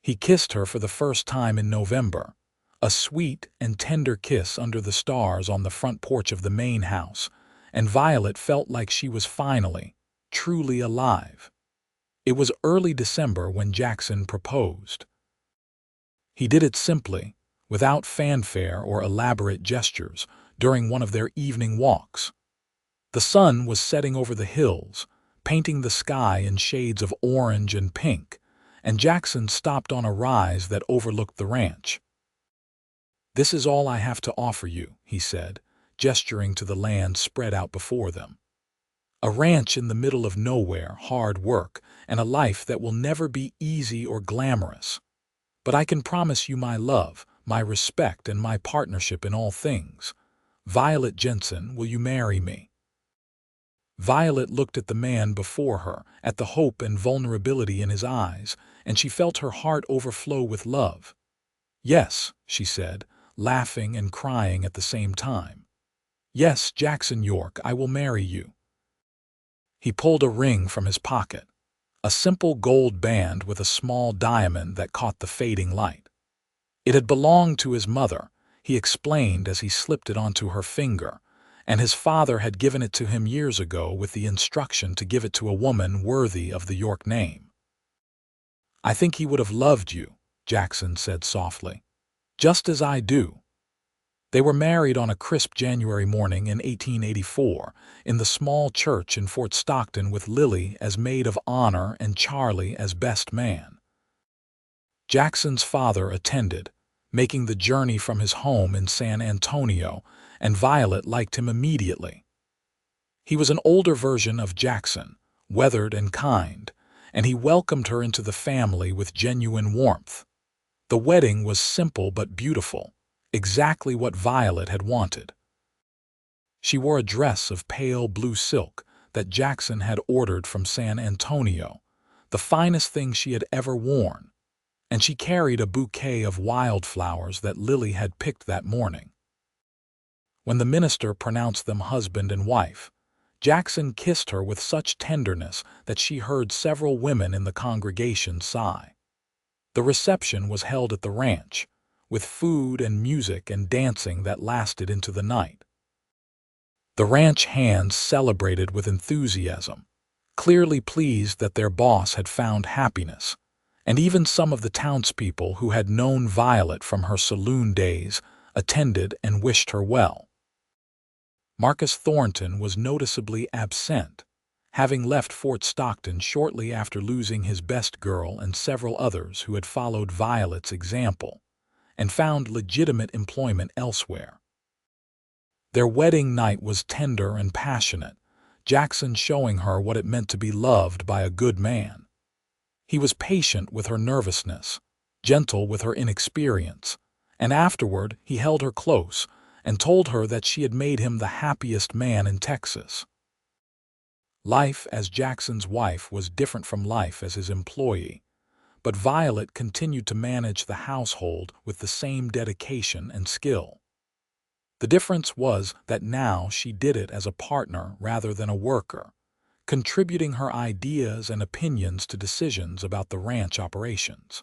He kissed her for the first time in November, a sweet and tender kiss under the stars on the front porch of the main house, and Violet felt like she was finally, truly alive. It was early December when Jackson proposed. He did it simply, without fanfare or elaborate gestures, during one of their evening walks. The sun was setting over the hills, painting the sky in shades of orange and pink, and Jackson stopped on a rise that overlooked the ranch. "This is all I have to offer you," he said, gesturing to the land spread out before them. "A ranch in the middle of nowhere, hard work, and a life that will never be easy or glamorous. But I can promise you my love, my respect, and my partnership in all things. Violet Jensen, will you marry me?" Violet looked at the man before her, at the hope and vulnerability in his eyes, and she felt her heart overflow with love. "Yes," she said, laughing and crying at the same time. "Yes, Jackson York, I will marry you." He pulled a ring from his pocket, a simple gold band with a small diamond that caught the fading light. It had belonged to his mother, he explained as he slipped it onto her finger, and his father had given it to him years ago with the instruction to give it to a woman worthy of the York name. "I think he would have loved you," Jackson said softly, "just as I do." They were married on a crisp January morning in 1884 in the small church in Fort Stockton, with Lily as maid of honor and Charlie as best man. Jackson's father attended, making the journey from his home in San Antonio, and Violet liked him immediately. He was an older version of Jackson, weathered and kind, and he welcomed her into the family with genuine warmth. The wedding was simple but beautiful, exactly what Violet had wanted. She wore a dress of pale blue silk that Jackson had ordered from San Antonio, the finest thing she had ever worn, and she carried a bouquet of wildflowers that Lily had picked that morning. When the minister pronounced them husband and wife, Jackson kissed her with such tenderness that she heard several women in the congregation sigh. The reception was held at the ranch, with food and music and dancing that lasted into the night. The ranch hands celebrated with enthusiasm, clearly pleased that their boss had found happiness, and even some of the townspeople who had known Violet from her saloon days attended and wished her well. Marcus Thornton was noticeably absent, having left Fort Stockton shortly after losing his best girl and several others who had followed Violet's example and found legitimate employment elsewhere. Their wedding night was tender and passionate, Jackson showing her what it meant to be loved by a good man. He was patient with her nervousness, gentle with her inexperience, and afterward he held her close and told her that she had made him the happiest man in Texas. Life as Jackson's wife was different from life as his employee, but Violet continued to manage the household with the same dedication and skill. The difference was that now she did it as a partner rather than a worker, contributing her ideas and opinions to decisions about the ranch operations.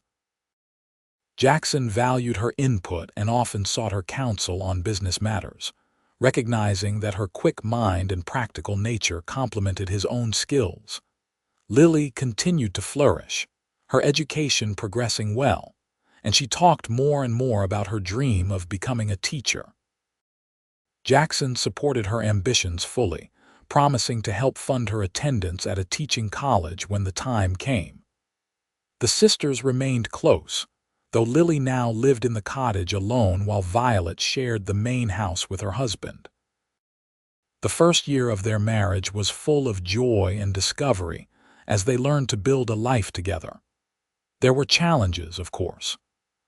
Jackson valued her input and often sought her counsel on business matters, recognizing that her quick mind and practical nature complemented his own skills. Lily continued to flourish, her education progressing well, and she talked more and more about her dream of becoming a teacher. Jackson supported her ambitions fully, promising to help fund her attendance at a teaching college when the time came. The sisters remained close, though Lily now lived in the cottage alone while Violet shared the main house with her husband. The first year of their marriage was full of joy and discovery as they learned to build a life together. There were challenges, of course.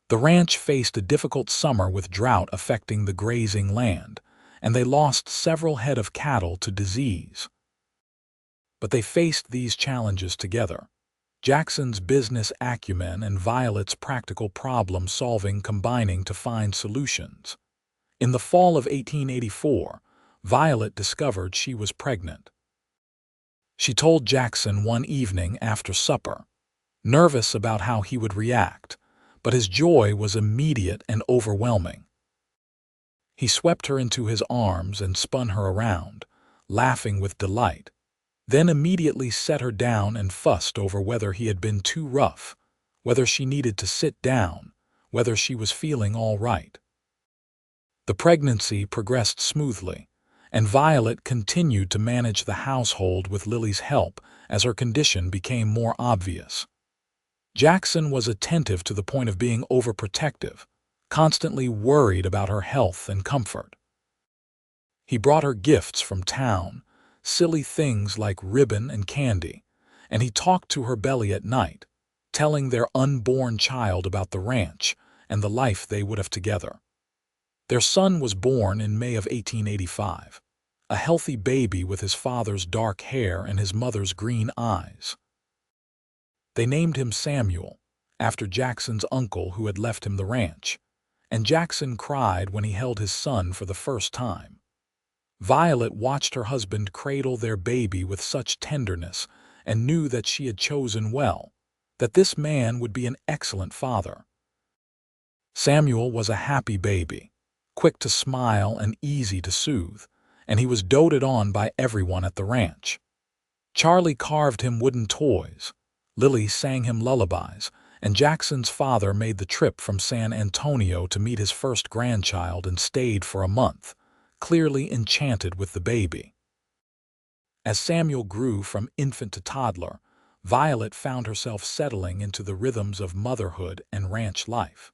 The ranch faced a difficult summer with drought affecting the grazing land, and they lost several head of cattle to disease. But they faced these challenges together. Jackson's business acumen and Violet's practical problem-solving combining to find solutions. In the fall of 1884, Violet discovered she was pregnant. She told Jackson one evening after supper, nervous about how he would react, but his joy was immediate and overwhelming. He swept her into his arms and spun her around, laughing with delight, then immediately set her down and fussed over whether he had been too rough, whether she needed to sit down, whether she was feeling all right. The pregnancy progressed smoothly, and Violet continued to manage the household with Lily's help as her condition became more obvious. Jackson was attentive to the point of being overprotective, constantly worried about her health and comfort. He brought her gifts from town, silly things like ribbon and candy, and he talked to her belly at night, telling their unborn child about the ranch and the life they would have together. Their son was born in May of 1885, a healthy baby with his father's dark hair and his mother's green eyes. They named him Samuel, after Jackson's uncle who had left him the ranch, and Jackson cried when he held his son for the first time. Violet watched her husband cradle their baby with such tenderness and knew that she had chosen well, that this man would be an excellent father. Samuel was a happy baby, quick to smile and easy to soothe, and he was doted on by everyone at the ranch. Charlie carved him wooden toys, Lily sang him lullabies, and Jackson's father made the trip from San Antonio to meet his first grandchild and stayed for a month, clearly enchanted with the baby. As Samuel grew from infant to toddler, Violet found herself settling into the rhythms of motherhood and ranch life.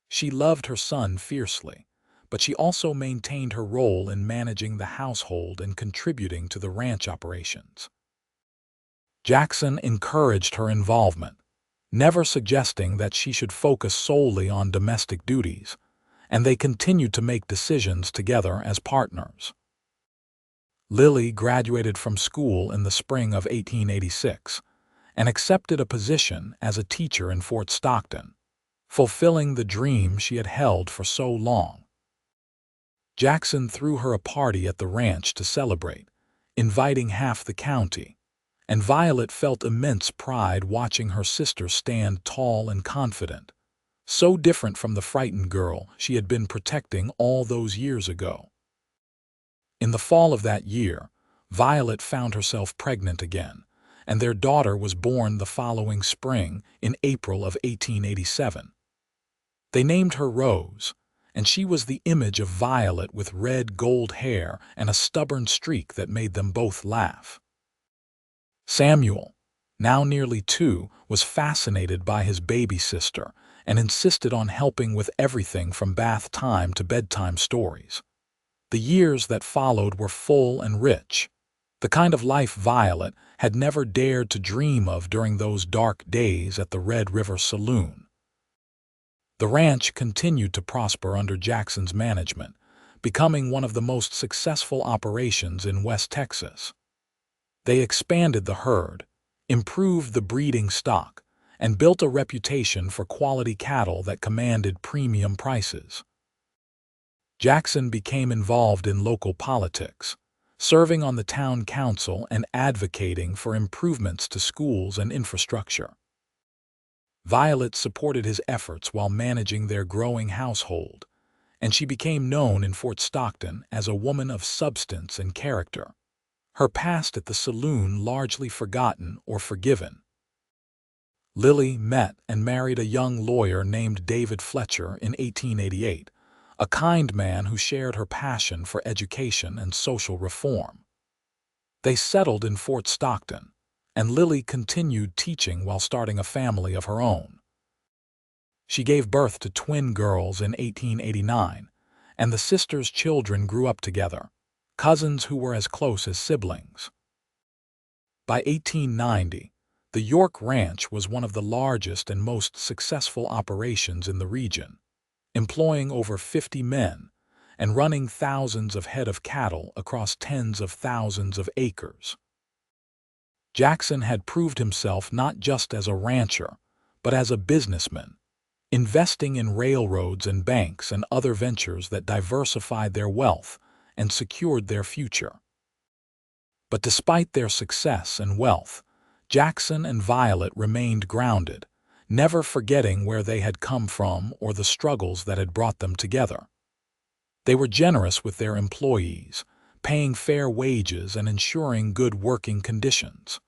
She loved her son fiercely, but she also maintained her role in managing the household and contributing to the ranch operations. Jackson encouraged her involvement, never suggesting that she should focus solely on domestic duties, and they continued to make decisions together as partners. Lily graduated from school in the spring of 1886 and accepted a position as a teacher in Fort Stockton, fulfilling the dream she had held for so long. Jackson threw her a party at the ranch to celebrate, inviting half the county, and Violet felt immense pride watching her sister stand tall and confident, so different from the frightened girl she had been protecting all those years ago. In the fall of that year, Violet found herself pregnant again, and their daughter was born the following spring in April of 1887. They named her Rose, and she was the image of Violet with red gold hair and a stubborn streak that made them both laugh. Samuel, now nearly 2, was fascinated by his baby sister and insisted on helping with everything from bath time to bedtime stories. The years that followed were full and rich, the kind of life Violet had never dared to dream of during those dark days at the Red River Saloon. The ranch continued to prosper under Jackson's management, becoming one of the most successful operations in West Texas. They expanded the herd, improved the breeding stock, and built a reputation for quality cattle that commanded premium prices. Jackson became involved in local politics, serving on the town council and advocating for improvements to schools and infrastructure. Violet supported his efforts while managing their growing household, and she became known in Fort Stockton as a woman of substance and character, her past at the saloon largely forgotten or forgiven. Lily met and married a young lawyer named David Fletcher in 1888, a kind man who shared her passion for education and social reform. They settled in Fort Stockton, and Lily continued teaching while starting a family of her own. She gave birth to twin girls in 1889, and the sisters' children grew up together, cousins who were as close as siblings. By 1890, the York Ranch was one of the largest and most successful operations in the region, employing over 50 men and running thousands of head of cattle across tens of thousands of acres. Jackson had proved himself not just as a rancher, but as a businessman, investing in railroads and banks and other ventures that diversified their wealth and secured their future. But despite their success and wealth, Jackson and Violet remained grounded, never forgetting where they had come from or the struggles that had brought them together. They were generous with their employees, paying fair wages and ensuring good working conditions.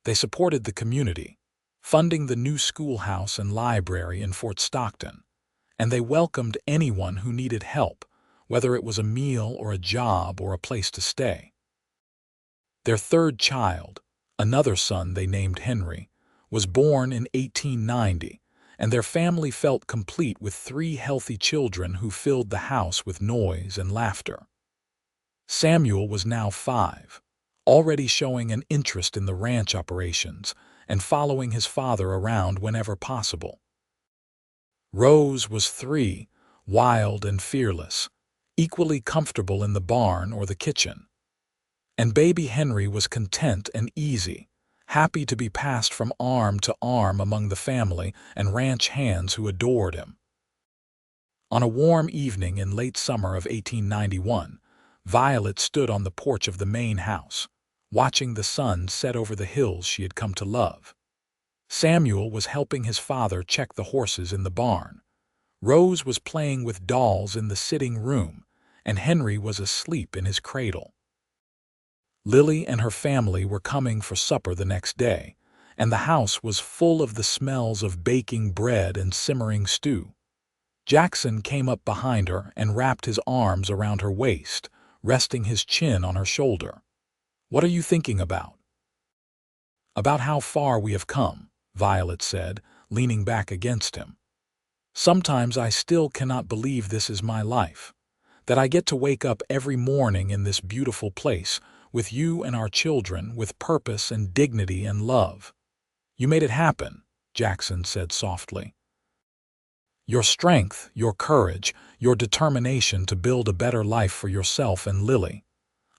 They supported the community, funding the new schoolhouse and library in Fort Stockton, and they welcomed anyone who needed help, whether it was a meal or a job or a place to stay. Their third child, another son they named Henry, was born in 1890, and their family felt complete with 3 healthy children who filled the house with noise and laughter. Samuel was now 5, already showing an interest in the ranch operations and following his father around whenever possible. Rose was 3, wild and fearless, equally comfortable in the barn or the kitchen. And baby Henry was content and easy, happy to be passed from arm to arm among the family and ranch hands who adored him. On a warm evening in late summer of 1891, Violet stood on the porch of the main house, watching the sun set over the hills she had come to love. Samuel was helping his father check the horses in the barn. Rose was playing with dolls in the sitting room, and Henry was asleep in his cradle. Lily and her family were coming for supper the next day, and the house was full of the smells of baking bread and simmering stew. Jackson came up behind her and wrapped his arms around her waist, resting his chin on her shoulder. "What are you thinking about?" "About how far we have come," Violet said, leaning back against him. "Sometimes I still cannot believe this is my life, that I get to wake up every morning in this beautiful place, with you and our children, with purpose and dignity and love." "You made it happen," Jackson said softly. "Your strength, your courage, your determination to build a better life for yourself and Lily.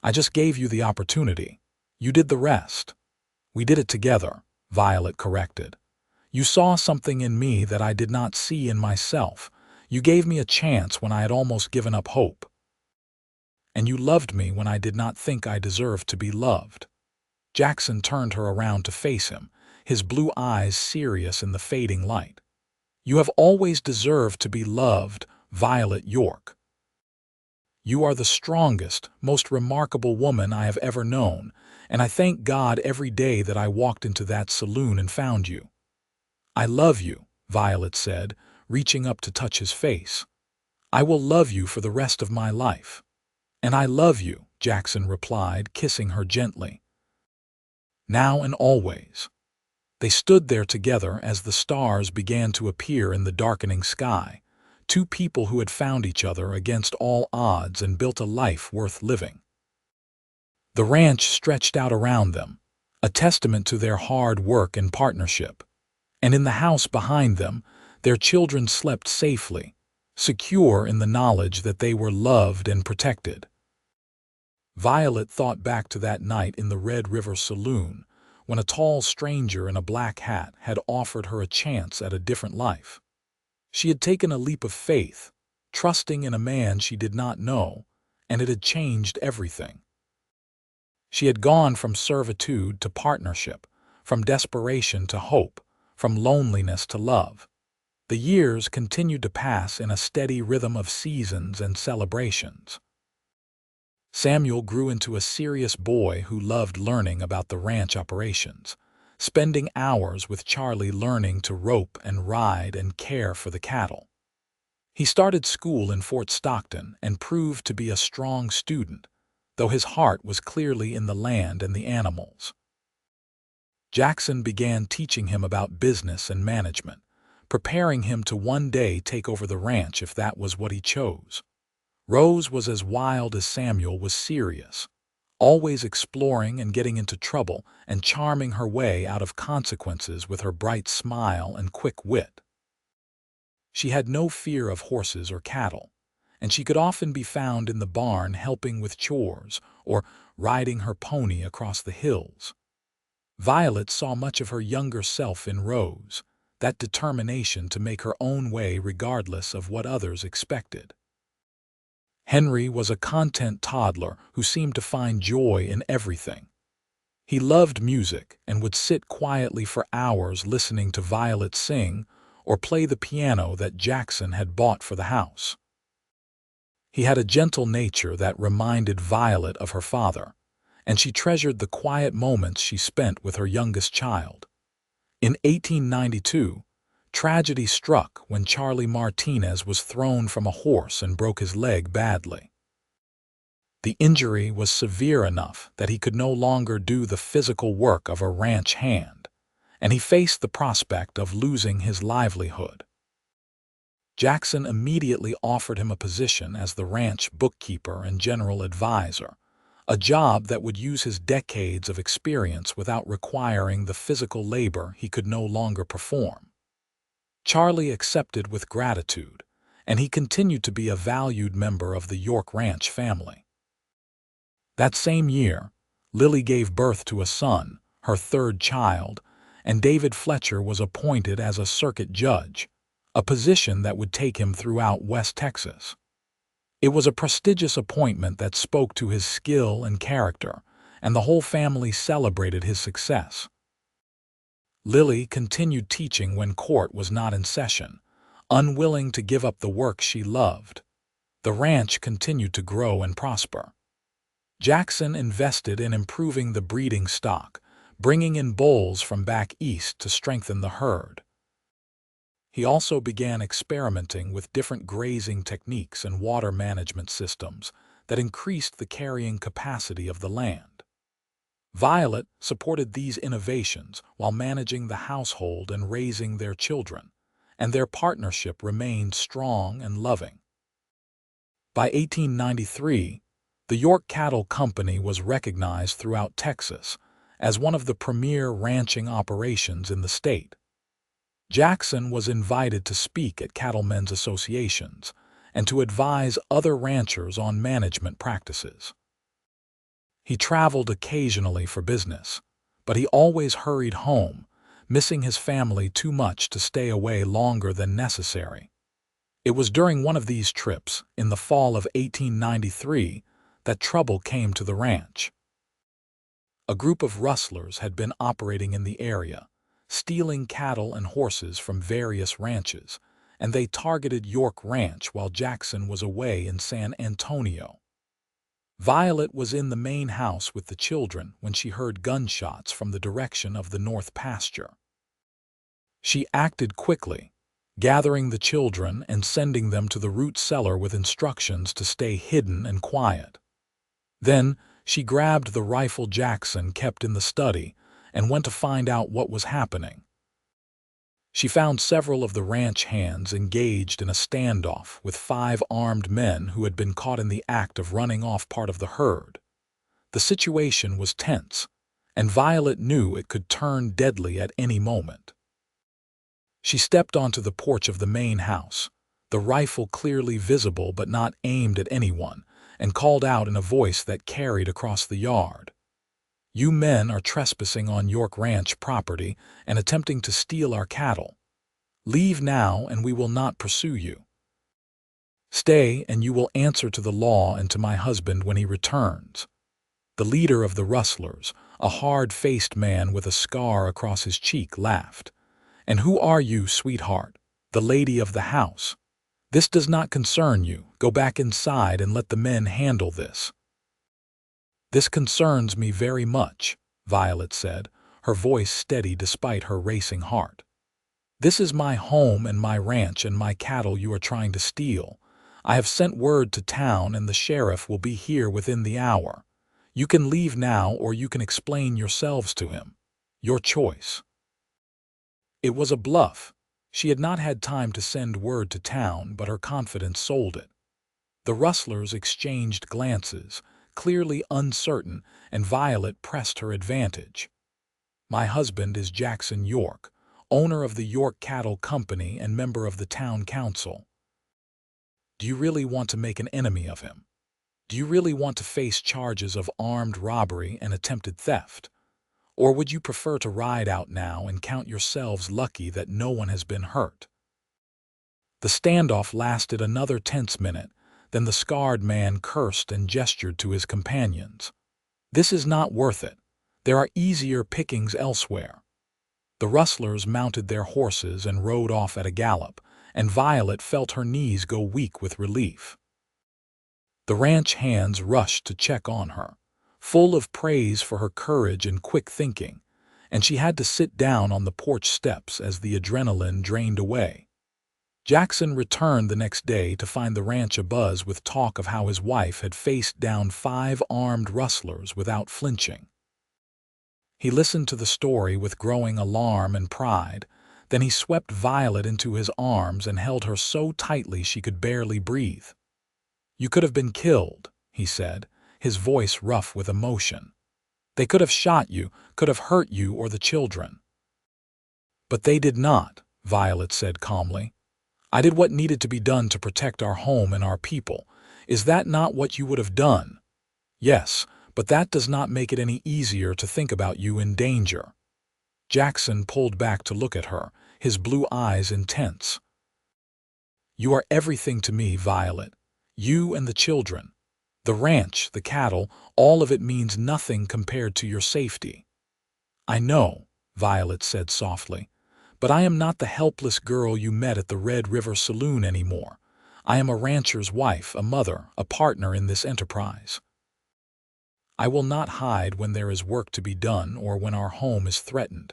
I just gave you the opportunity. You did the rest." "We did it together," Violet corrected. "You saw something in me that I did not see in myself. You gave me a chance when I had almost given up hope. And you loved me when I did not think I deserved to be loved." Jackson turned her around to face him, his blue eyes serious in the fading light. "You have always deserved to be loved, Violet York. You are the strongest, most remarkable woman I have ever known, and I thank God every day that I walked into that saloon and found you." "I love you," Violet said, reaching up to touch his face. "I will love you for the rest of my life." "And I love you," Jackson replied, kissing her gently. "Now and always." They stood there together as the stars began to appear in the darkening sky, 2 people who had found each other against all odds and built a life worth living. The ranch stretched out around them, a testament to their hard work and partnership. And in the house behind them, their children slept safely, secure in the knowledge that they were loved and protected. Violet thought back to that night in the Red River Saloon, when a tall stranger in a black hat had offered her a chance at a different life. She had taken a leap of faith, trusting in a man she did not know, and it had changed everything. She had gone from servitude to partnership, from desperation to hope, from loneliness to love. The years continued to pass in a steady rhythm of seasons and celebrations. Samuel grew into a serious boy who loved learning about the ranch operations, spending hours with Charlie learning to rope and ride and care for the cattle. He started school in Fort Stockton and proved to be a strong student, though his heart was clearly in the land and the animals. Jackson began teaching him about business and management, preparing him to one day take over the ranch if that was what he chose. Rose was as wild as Samuel was serious, always exploring and getting into trouble and charming her way out of consequences with her bright smile and quick wit. She had no fear of horses or cattle, and she could often be found in the barn helping with chores or riding her pony across the hills. Violet saw much of her younger self in Rose, that determination to make her own way regardless of what others expected. Henry was a content toddler who seemed to find joy in everything. He loved music and would sit quietly for hours listening to Violet sing or play the piano that Jackson had bought for the house. He had a gentle nature that reminded Violet of her father, and she treasured the quiet moments she spent with her youngest child. In 1892, tragedy struck when Charlie Martinez was thrown from a horse and broke his leg badly. The injury was severe enough that he could no longer do the physical work of a ranch hand, and he faced the prospect of losing his livelihood. Jackson immediately offered him a position as the ranch bookkeeper and general advisor, a job that would use his decades of experience without requiring the physical labor he could no longer perform. Charlie accepted with gratitude, and he continued to be a valued member of the York Ranch family. That same year, Lily gave birth to a son, her third child, and David Fletcher was appointed as a circuit judge, a position that would take him throughout West Texas. It was a prestigious appointment that spoke to his skill and character, and the whole family celebrated his success. Lily continued teaching when court was not in session, unwilling to give up the work she loved. The ranch continued to grow and prosper. Jackson invested in improving the breeding stock, bringing in bulls from back east to strengthen the herd. He also began experimenting with different grazing techniques and water management systems that increased the carrying capacity of the land. Violet supported these innovations while managing the household and raising their children, and their partnership remained strong and loving. By 1893, the York Cattle Company was recognized throughout Texas as one of the premier ranching operations in the state. Jackson was invited to speak at cattlemen's associations and to advise other ranchers on management practices. He traveled occasionally for business, but he always hurried home, missing his family too much to stay away longer than necessary. It was during one of these trips, in the fall of 1893, that trouble came to the ranch. A group of rustlers had been operating in the area, stealing cattle and horses from various ranches, and they targeted York Ranch while Jackson was away in San Antonio. Violet was in the main house with the children when she heard gunshots from the direction of the north pasture. She acted quickly, gathering the children and sending them to the root cellar with instructions to stay hidden and quiet. Then she grabbed the rifle Jackson kept in the study and went to find out what was happening. She found several of the ranch hands engaged in a standoff with 5 armed men who had been caught in the act of running off part of the herd. The situation was tense, and Violet knew it could turn deadly at any moment. She stepped onto the porch of the main house, the rifle clearly visible but not aimed at anyone, and called out in a voice that carried across the yard. "You men are trespassing on York Ranch property and attempting to steal our cattle. Leave now and we will not pursue you. Stay and you will answer to the law and to my husband when he returns." The leader of the rustlers, a hard-faced man with a scar across his cheek, laughed. "And who are you, sweetheart? The lady of the house. This does not concern you. Go back inside and let the men handle this." "This concerns me very much," Violet said, her voice steady despite her racing heart. This is my home and my ranch and my cattle you are trying to steal. I have sent word to town and the sheriff will be here within the hour. You can leave now or you can explain yourselves to him. Your choice." It was a bluff. She had not had time to send word to town, but her confidence sold it. The rustlers exchanged glances, clearly uncertain, and Violet pressed her advantage. "My husband is Jackson York, owner of the York Cattle Company and member of the town council. Do you really want to make an enemy of him? Do you really want to face charges of armed robbery and attempted theft? Or would you prefer to ride out now and count yourselves lucky that no one has been hurt?" The standoff lasted another tense minute, then the scarred man cursed and gestured to his companions. "This is not worth it. There are easier pickings elsewhere." The rustlers mounted their horses and rode off at a gallop, and Violet felt her knees go weak with relief. The ranch hands rushed to check on her, full of praise for her courage and quick thinking, and she had to sit down on the porch steps as the adrenaline drained away. Jackson returned the next day to find the ranch abuzz with talk of how his wife had faced down 5 armed rustlers without flinching. He listened to the story with growing alarm and pride. Then he swept Violet into his arms and held her so tightly she could barely breathe. "You could have been killed," he said, his voice rough with emotion. "They could have shot you, could have hurt you or the children." "But they did not," Violet said calmly. "I did what needed to be done to protect our home and our people. Is that not what you would have done?" "Yes, but that does not make it any easier to think about you in danger." Jackson pulled back to look at her, his blue eyes intense. "You are everything to me, Violet. You and the children. The ranch, the cattle, all of it means nothing compared to your safety." "I know," Violet said softly, "but I am not the helpless girl you met at the Red River Saloon anymore. I am a rancher's wife, a mother, a partner in this enterprise. I will not hide when there is work to be done or when our home is threatened."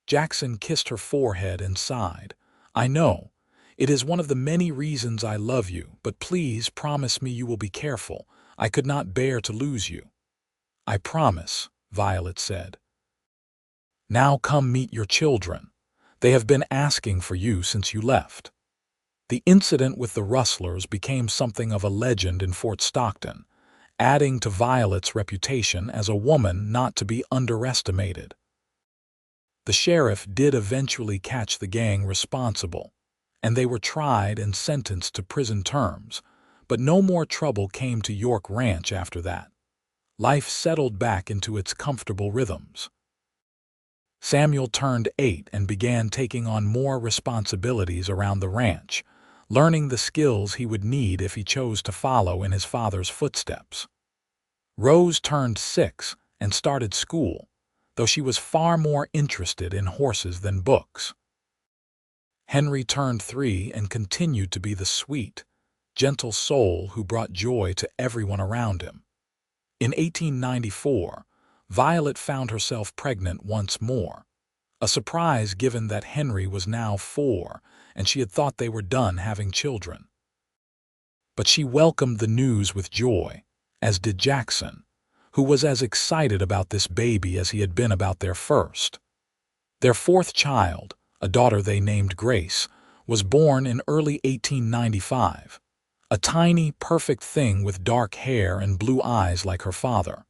Jackson kissed her forehead and sighed. "I know. It is one of the many reasons I love you, but please promise me you will be careful. I could not bear to lose you." "I promise," Violet said. "Now come meet your children. They have been asking for you since you left." The incident with the rustlers became something of a legend in Fort Stockton, adding to Violet's reputation as a woman not to be underestimated. The sheriff did eventually catch the gang responsible, and they were tried and sentenced to prison terms, but no more trouble came to York Ranch after that. Life settled back into its comfortable rhythms. Samuel turned 8 and began taking on more responsibilities around the ranch, learning the skills he would need if he chose to follow in his father's footsteps. Rose turned 6 and started school, though she was far more interested in horses than books. Henry turned 3 and continued to be the sweet, gentle soul who brought joy to everyone around him. In 1894, Violet found herself pregnant once more, a surprise given that Henry was now 4 and she had thought they were done having children. But she welcomed the news with joy, as did Jackson, who was as excited about this baby as he had been about their first. Their 4th child, a daughter they named Grace, was born in early 1895, a tiny, perfect thing with dark hair and blue eyes like her father.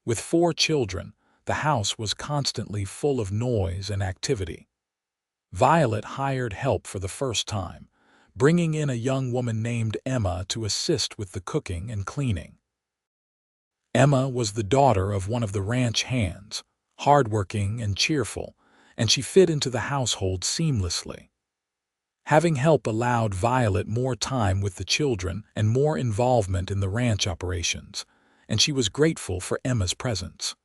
With 4 children, the house was constantly full of noise and activity. Violet hired help for the first time, bringing in a young woman named Emma to assist with the cooking and cleaning. Emma was the daughter of one of the ranch hands, hardworking and cheerful, and she fit into the household seamlessly. Having help allowed Violet more time with the children and more involvement in the ranch operations, and she was grateful for Emma's presence.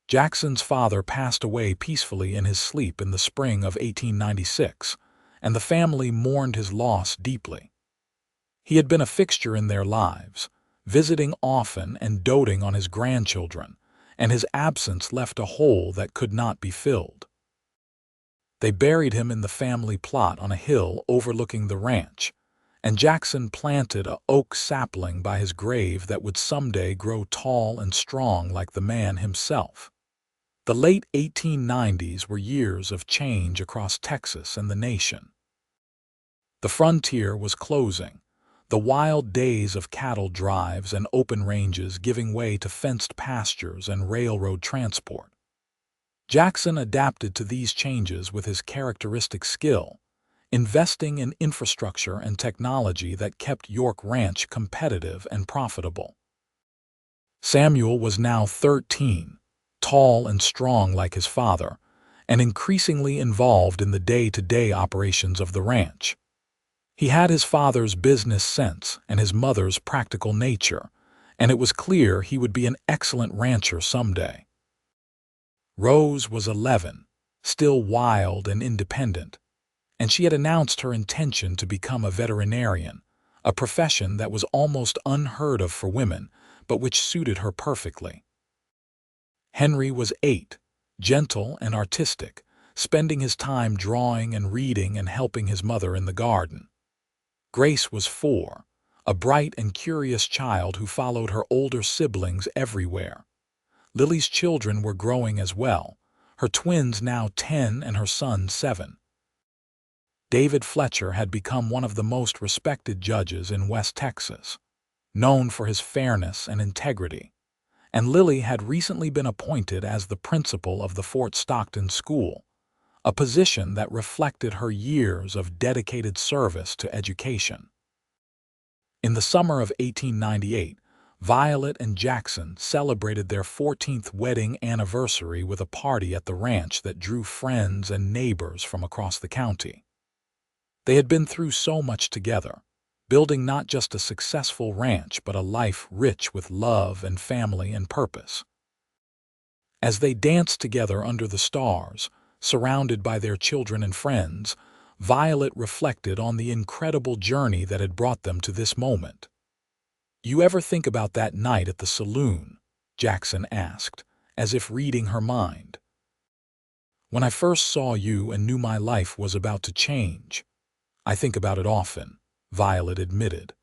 Jackson's father passed away peacefully in his sleep in the spring of 1896, and the family mourned his loss deeply. He had been a fixture in their lives, visiting often and doting on his grandchildren, and his absence left a hole that could not be filled. They buried him in the family plot on a hill overlooking the ranch, and Jackson planted a oak sapling by his grave that would someday grow tall and strong like the man himself. The late 1890s were years of change across Texas and the nation. The frontier was closing, the wild days of cattle drives and open ranges giving way to fenced pastures and railroad transport. Jackson adapted to these changes with his characteristic skill, investing in infrastructure and technology that kept York Ranch competitive and profitable. Samuel was now 13, tall and strong like his father, and increasingly involved in the day-to-day operations of the ranch. He had his father's business sense and his mother's practical nature, and it was clear he would be an excellent rancher someday. Rose was 11, still wild and independent, and she had announced her intention to become a veterinarian, a profession that was almost unheard of for women, but which suited her perfectly. Henry was 8, gentle and artistic, spending his time drawing and reading and helping his mother in the garden. Grace was 4, a bright and curious child who followed her older siblings everywhere. Lily's children were growing as well, her twins now 10 and her son 7. David Fletcher had become one of the most respected judges in West Texas, known for his fairness and integrity, and Lily had recently been appointed as the principal of the Fort Stockton school, a position that reflected her years of dedicated service to education. In the summer of 1898, Violet and Jackson celebrated their 14th wedding anniversary with a party at the ranch that drew friends and neighbors from across the county. They had been through so much together, building not just a successful ranch but a life rich with love and family and purpose. As they danced together under the stars, surrounded by their children and friends, Violet reflected on the incredible journey that had brought them to this moment. "You ever think about that night at the saloon?" Jackson asked, as if reading her mind. "When I first saw you and knew my life was about to change." "I think about it often," Violet admitted.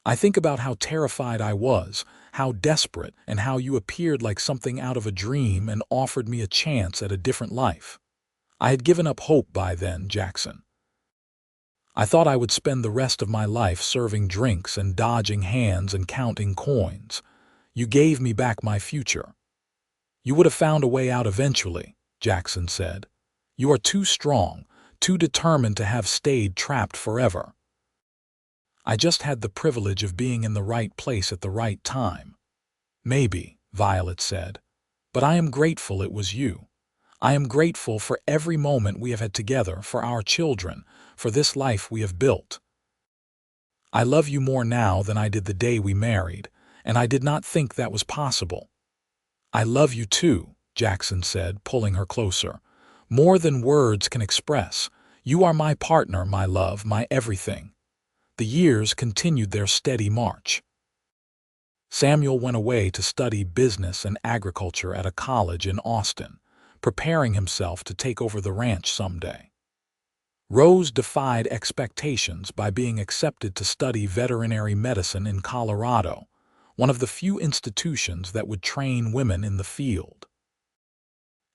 "I think about how terrified I was, how desperate, and how you appeared like something out of a dream and offered me a chance at a different life. I had given up hope by then, Jackson. I thought I would spend the rest of my life serving drinks and dodging hands and counting coins. You gave me back my future." "You would have found a way out eventually," Jackson said. "You are too strong, too determined to have stayed trapped forever." "I just had the privilege of being in the right place at the right time." "Maybe," Violet said, "but I am grateful it was you. I am grateful for every moment we have had together, for our children, for this life we have built. I love you more now than I did the day we married, and I did not think that was possible." "I love you too," Jackson said, pulling her closer. "More than words can express. You are my partner, my love, my everything." The years continued their steady march. Samuel went away to study business and agriculture at a college in Austin, preparing himself to take over the ranch someday. Rose defied expectations by being accepted to study veterinary medicine in Colorado, one of the few institutions that would train women in the field.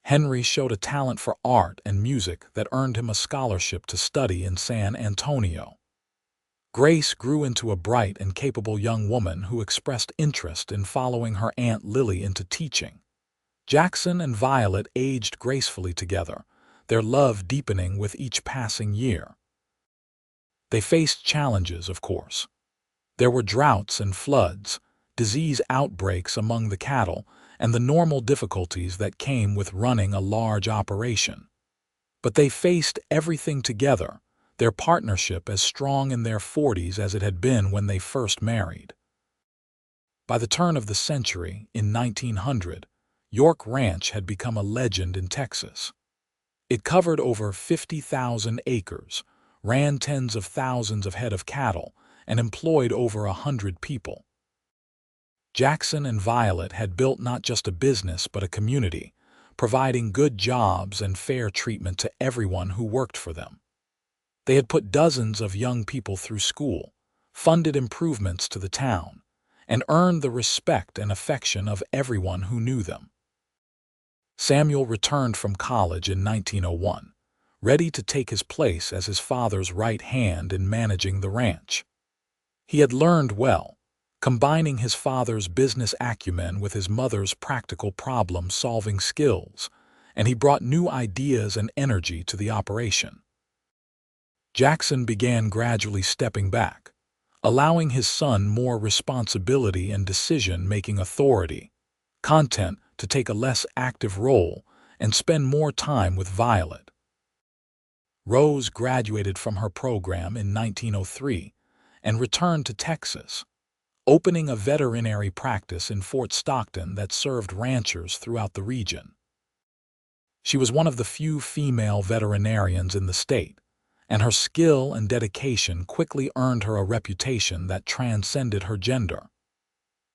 Henry showed a talent for art and music that earned him a scholarship to study in San Antonio. Grace grew into a bright and capable young woman who expressed interest in following her Aunt Lily into teaching. Jackson and Violet aged gracefully together, their love deepening with each passing year. They faced challenges, of course. There were droughts and floods, disease outbreaks among the cattle, and the normal difficulties that came with running a large operation. But they faced everything together, their partnership as strong in their 40s as it had been when they first married. By the turn of the century, in 1900, York Ranch had become a legend in Texas. It covered over 50,000 acres, ran tens of thousands of head of cattle, and employed over 100 people. Jackson and Violet had built not just a business but a community, providing good jobs and fair treatment to everyone who worked for them. They had put dozens of young people through school, funded improvements to the town, and earned the respect and affection of everyone who knew them. Samuel returned from college in 1901, ready to take his place as his father's right hand in managing the ranch. He had learned well, combining his father's business acumen with his mother's practical problem-solving skills, and he brought new ideas and energy to the operation. Jackson began gradually stepping back, allowing his son more responsibility and decision-making authority, content to take a less active role and spend more time with Violet. Rose graduated from her program in 1903 and returned to Texas, opening a veterinary practice in Fort Stockton that served ranchers throughout the region. She was one of the few female veterinarians in the state, and her skill and dedication quickly earned her a reputation that transcended her gender.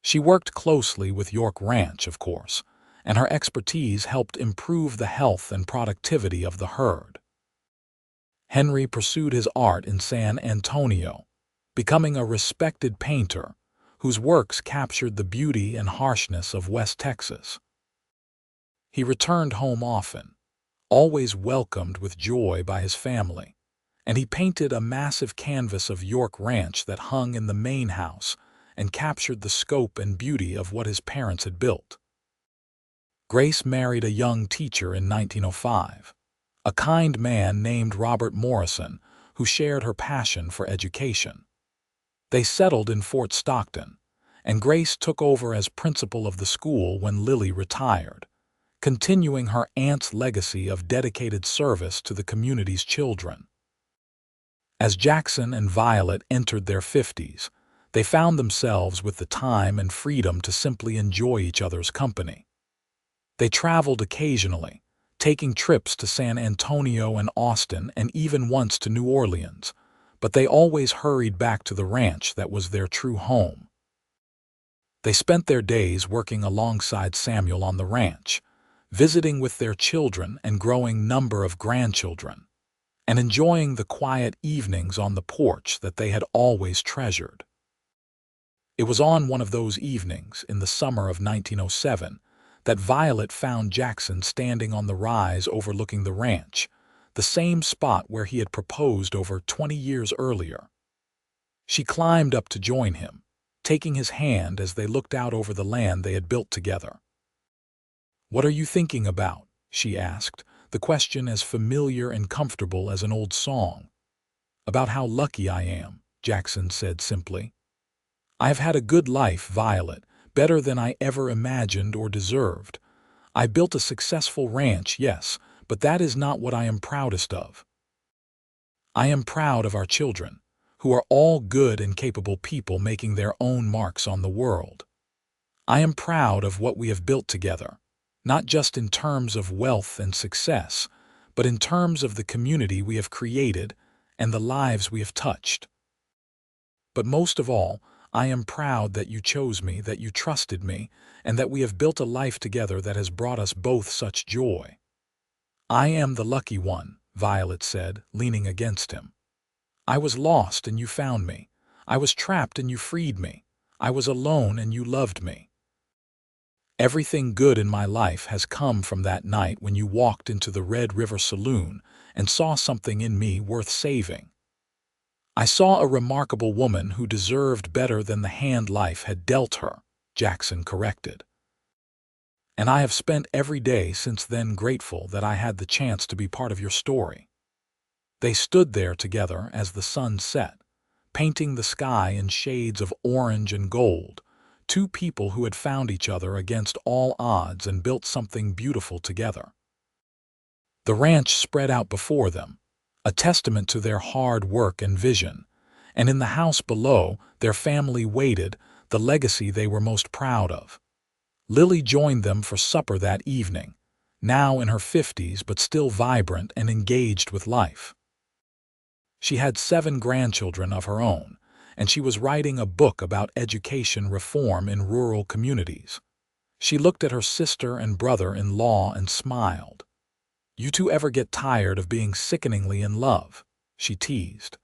She worked closely with York Ranch, of course, and her expertise helped improve the health and productivity of the herd. Henry pursued his art in San Antonio, becoming a respected painter whose works captured the beauty and harshness of West Texas. He returned home often, always welcomed with joy by his family, and he painted a massive canvas of York Ranch that hung in the main house and captured the scope and beauty of what his parents had built. Grace married a young teacher in 1905, a kind man named Robert Morrison who shared her passion for education. They settled in Fort Stockton, and Grace took over as principal of the school when Lily retired, continuing her aunt's legacy of dedicated service to the community's children. As Jackson and Violet entered their 50s, they found themselves with the time and freedom to simply enjoy each other's company. They traveled occasionally, taking trips to San Antonio and Austin and even once to New Orleans, but they always hurried back to the ranch that was their true home. They spent their days working alongside Samuel on the ranch, visiting with their children and growing number of grandchildren, and enjoying the quiet evenings on the porch that they had always treasured. It was on one of those evenings in the summer of 1907 that Violet found Jackson standing on the rise overlooking the ranch, the same spot where he had proposed over 20 years earlier. She climbed up to join him, taking his hand as they looked out over the land they had built together. "What are you thinking about?" she asked, the question as familiar and comfortable as an old song. "About how lucky I am," Jackson said simply. "I have had a good life, Violet, better than I ever imagined or deserved. I built a successful ranch, yes, but that is not what I am proudest of. I am proud of our children, who are all good and capable people making their own marks on the world. I am proud of what we have built together, not just in terms of wealth and success, but in terms of the community we have created and the lives we have touched. But most of all, I am proud that you chose me, that you trusted me, and that we have built a life together that has brought us both such joy." "I am the lucky one," Violet said, leaning against him. "I was lost and you found me. I was trapped and you freed me. I was alone and you loved me. Everything good in my life has come from that night when you walked into the Red River Saloon and saw something in me worth saving. I saw a remarkable woman who deserved better than the hand life had dealt her," Jackson corrected. "And I have spent every day since then grateful that I had the chance to be part of your story." They stood there together as the sun set, painting the sky in shades of orange and gold, two people who had found each other against all odds and built something beautiful together. The ranch spread out before them, a testament to their hard work and vision, and in the house below, their family waited, the legacy they were most proud of. Lily joined them for supper that evening, now in her 50s but still vibrant and engaged with life. She had 7 grandchildren of her own, and she was writing a book about education reform in rural communities. She looked at her sister and brother-in-law and smiled. "You two ever get tired of being sickeningly in love?" she teased.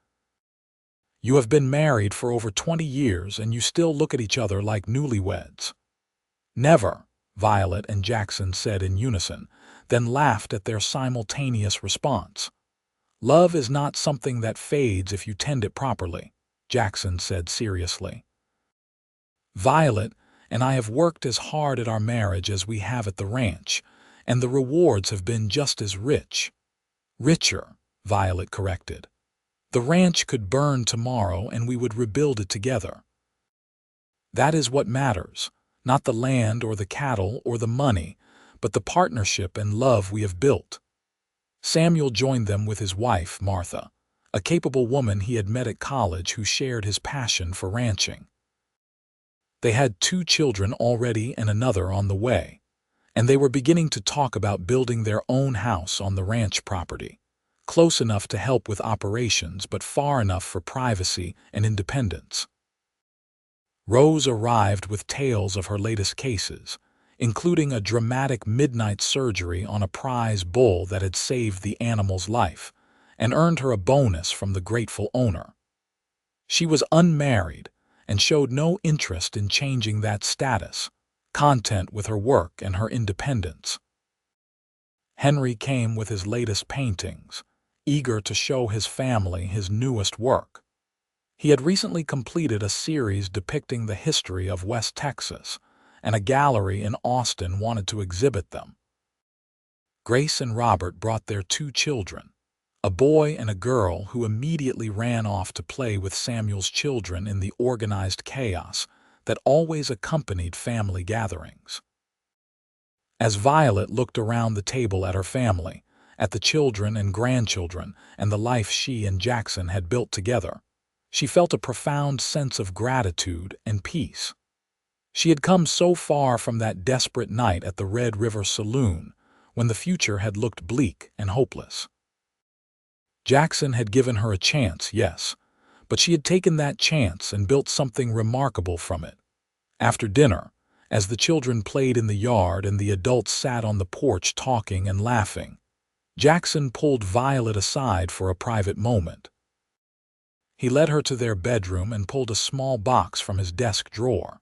"You have been married for over 20 years and you still look at each other like newlyweds." "Never," Violet and Jackson said in unison, then laughed at their simultaneous response. "Love is not something that fades if you tend it properly," Jackson said seriously. "Violet and I have worked as hard at our marriage as we have at the ranch, and the rewards have been just as rich." "Richer," Violet corrected. "The ranch could burn tomorrow and we would rebuild it together." "That is what matters, not the land or the cattle or the money, but the partnership and love we have built." Samuel joined them with his wife, Martha, a capable woman he had met at college who shared his passion for ranching. They had 2 children already and another on the way, and they were beginning to talk about building their own house on the ranch property, close enough to help with operations but far enough for privacy and independence. Rose arrived with tales of her latest cases, including a dramatic midnight surgery on a prize bull that had saved the animal's life and earned her a bonus from the grateful owner. She was unmarried and showed no interest in changing that status, content with her work and her independence. Henry came with his latest paintings, eager to show his family his newest work. He had recently completed a series depicting the history of West Texas, and a gallery in Austin wanted to exhibit them. Grace and Robert brought their 2 children, a boy and a girl who immediately ran off to play with Samuel's children in the organized chaos that always accompanied family gatherings. As Violet looked around the table at her family, at the children and grandchildren and the life she and Jackson had built together, she felt a profound sense of gratitude and peace. She had come so far from that desperate night at the Red River Saloon, when the future had looked bleak and hopeless. Jackson had given her a chance, yes, but she had taken that chance and built something remarkable from it. After dinner, as the children played in the yard and the adults sat on the porch talking and laughing, Jackson pulled Violet aside for a private moment. He led her to their bedroom and pulled a small box from his desk drawer.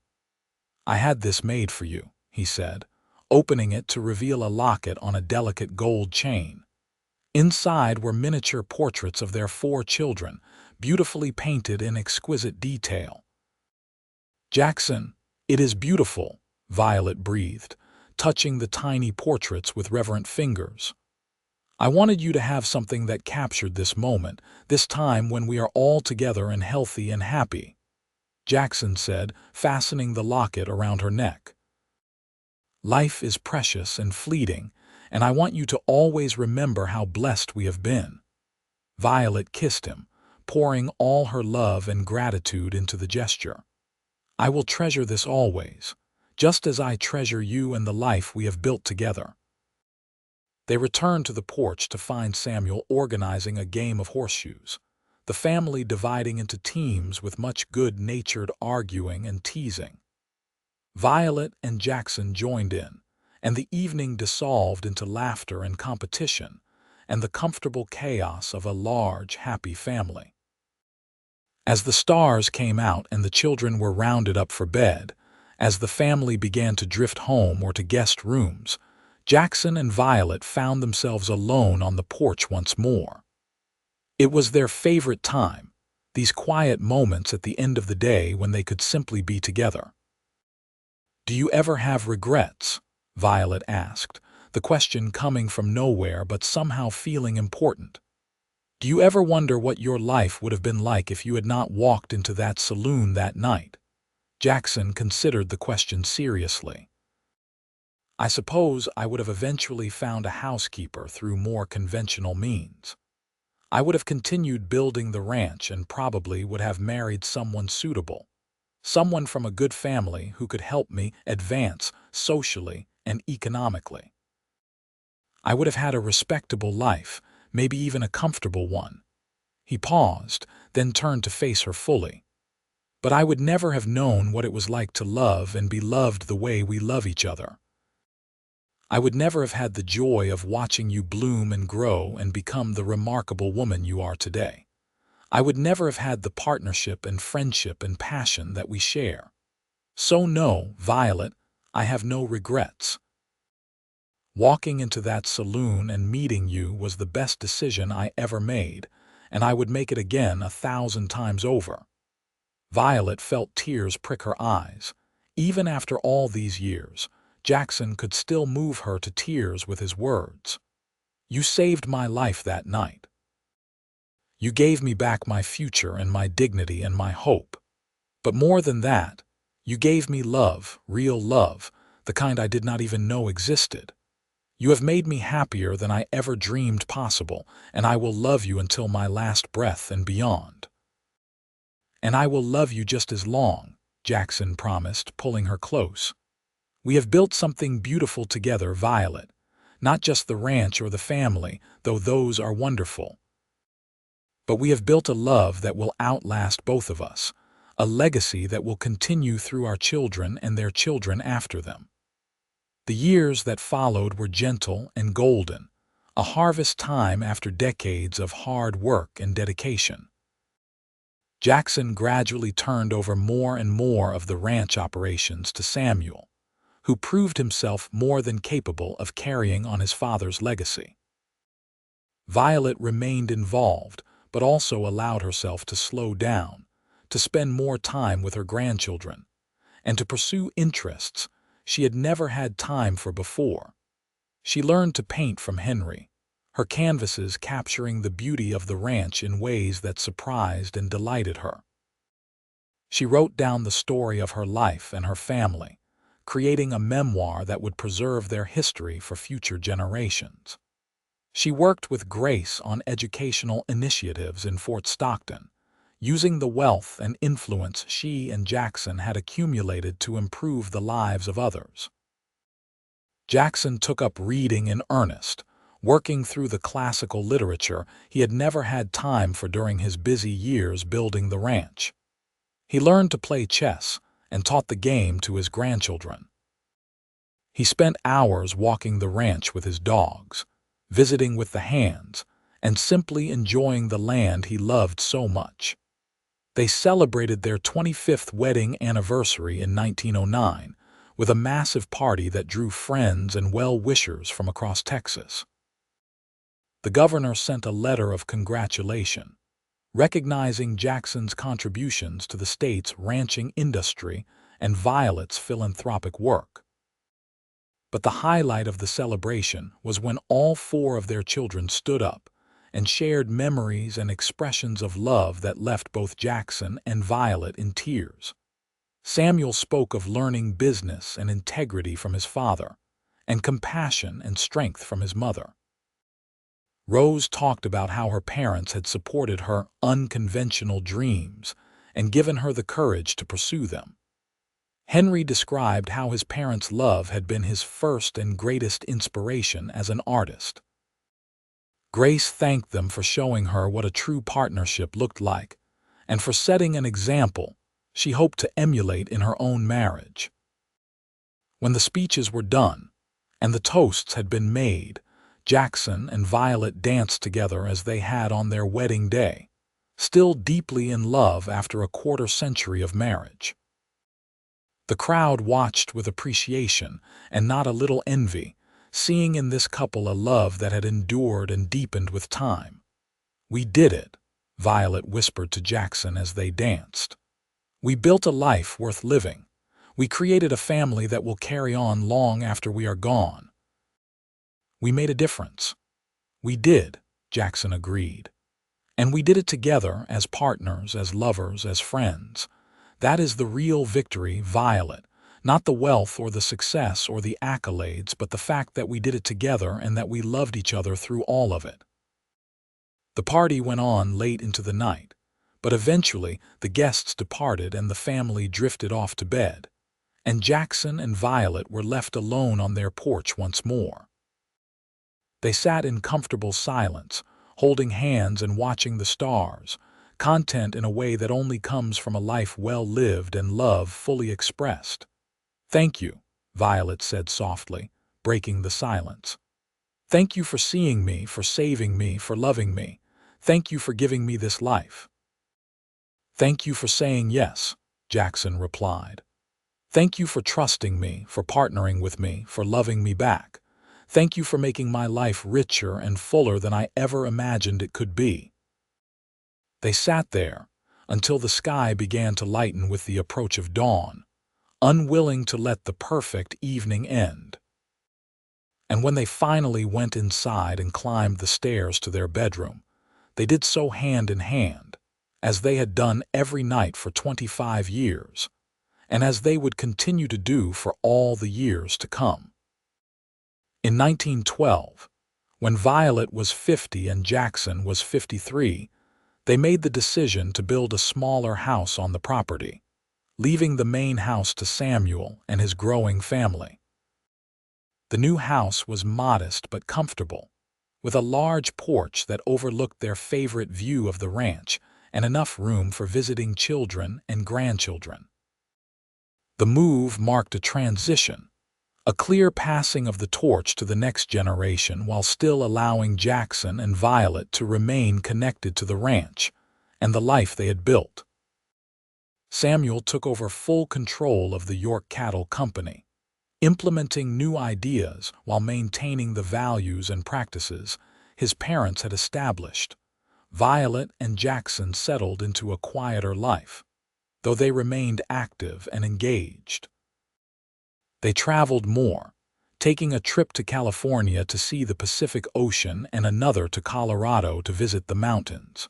"I had this made for you," he said, opening it to reveal a locket on a delicate gold chain. Inside were miniature portraits of their 4 children, beautifully painted in exquisite detail. "Jackson, it is beautiful," Violet breathed, touching the tiny portraits with reverent fingers. "I wanted you to have something that captured this moment, this time when we are all together and healthy and happy," Jackson said, fastening the locket around her neck. "Life is precious and fleeting, and I want you to always remember how blessed we have been." Violet kissed him, pouring all her love and gratitude into the gesture. "I will treasure this always, just as I treasure you and the life we have built together." They returned to the porch to find Samuel organizing a game of horseshoes, the family dividing into teams with much good-natured arguing and teasing. Violet and Jackson joined in, and the evening dissolved into laughter and competition, and the comfortable chaos of a large, happy family. As the stars came out and the children were rounded up for bed, as the family began to drift home or to guest rooms, Jackson and Violet found themselves alone on the porch once more. It was their favorite time, these quiet moments at the end of the day when they could simply be together. "Do you ever have regrets?" Violet asked, the question coming from nowhere but somehow feeling important. "Do you ever wonder what your life would have been like if you had not walked into that saloon that night?" Jackson considered the question seriously. "I suppose I would have eventually found a housekeeper through more conventional means. I would have continued building the ranch and probably would have married someone suitable, someone from a good family who could help me advance socially and economically. I would have had a respectable life, maybe even a comfortable one." He paused, then turned to face her fully. But I would never have known what it was like to love and be loved the way we love each other. I would never have had the joy of watching you bloom and grow and become the remarkable woman you are today. I would never have had the partnership and friendship and passion that we share. So no, Violet, I have no regrets. Walking into that saloon and meeting you was the best decision I ever made, and I would make it again 1,000 times over. Violet felt tears prick her eyes. Even after all these years, Jackson could still move her to tears with his words. You saved my life that night. You gave me back my future and my dignity and my hope. But more than that, you gave me love, real love, the kind I did not even know existed. You have made me happier than I ever dreamed possible, and I will love you until my last breath and beyond. And I will love you just as long, Jackson promised, pulling her close. We have built something beautiful together, Violet. Not just the ranch or the family, though those are wonderful. But we have built a love that will outlast both of us, a legacy that will continue through our children and their children after them. The years that followed were gentle and golden, a harvest time after decades of hard work and dedication. Jackson gradually turned over more and more of the ranch operations to Samuel, who proved himself more than capable of carrying on his father's legacy. Violet remained involved, but also allowed herself to slow down, to spend more time with her grandchildren, and to pursue interests she had never had time for before. She learned to paint from Henry, her canvases capturing the beauty of the ranch in ways that surprised and delighted her. She wrote down the story of her life and her family, creating a memoir that would preserve their history for future generations. She worked with grace on educational initiatives in Fort Stockton, using the wealth and influence she and Jackson had accumulated to improve the lives of others. Jackson took up reading in earnest, working through the classical literature he had never had time for during his busy years building the ranch. He learned to play chess and taught the game to his grandchildren. He spent hours walking the ranch with his dogs, visiting with the hands, and simply enjoying the land he loved so much. They celebrated their 25th wedding anniversary in 1909 with a massive party that drew friends and well-wishers from across Texas. The governor sent a letter of congratulation, recognizing Jackson's contributions to the state's ranching industry and Violet's philanthropic work. But the highlight of the celebration was when all 4 of their children stood up and shared memories and expressions of love that left both Jackson and Violet in tears. Samuel spoke of learning business and integrity from his father, and compassion and strength from his mother. Rose talked about how her parents had supported her unconventional dreams and given her the courage to pursue them. Henry described how his parents' love had been his first and greatest inspiration as an artist. Grace thanked them for showing her what a true partnership looked like, and for setting an example she hoped to emulate in her own marriage. When the speeches were done, and the toasts had been made, Jackson and Violet danced together as they had on their wedding day, still deeply in love after a quarter-century of marriage. The crowd watched with appreciation and not a little envy, seeing in this couple a love that had endured and deepened with time. "We did it," Violet whispered to Jackson as they danced. "We built a life worth living. We created a family that will carry on long after we are gone. We made a difference." "We did," Jackson agreed. "And we did it together as partners, as lovers, as friends. That is the real victory, Violet. Not the wealth or the success or the accolades, but the fact that we did it together and that we loved each other through all of it." The party went on late into the night, but eventually the guests departed and the family drifted off to bed, and Jackson and Violet were left alone on their porch once more. They sat in comfortable silence, holding hands and watching the stars, content in a way that only comes from a life well lived and love fully expressed. "Thank you," Violet said softly, breaking the silence. "Thank you for seeing me, for saving me, for loving me. Thank you for giving me this life." "Thank you for saying yes," Jackson replied. "Thank you for trusting me, for partnering with me, for loving me back. Thank you for making my life richer and fuller than I ever imagined it could be." They sat there until the sky began to lighten with the approach of dawn, unwilling to let the perfect evening end. And when they finally went inside and climbed the stairs to their bedroom, they did so hand in hand, as they had done every night for 25 years, and as they would continue to do for all the years to come. In 1912, when Violet was 50 and Jackson was 53, they made the decision to build a smaller house on the property, leaving the main house to Samuel and his growing family. The new house was modest but comfortable, with a large porch that overlooked their favorite view of the ranch and enough room for visiting children and grandchildren. The move marked a transition, a clear passing of the torch to the next generation while still allowing Jackson and Violet to remain connected to the ranch and the life they had built. Samuel took over full control of the York Cattle Company, implementing new ideas while maintaining the values and practices his parents had established. Violet and Jackson settled into a quieter life, though they remained active and engaged. They traveled more, taking a trip to California to see the Pacific Ocean and another to Colorado to visit the mountains.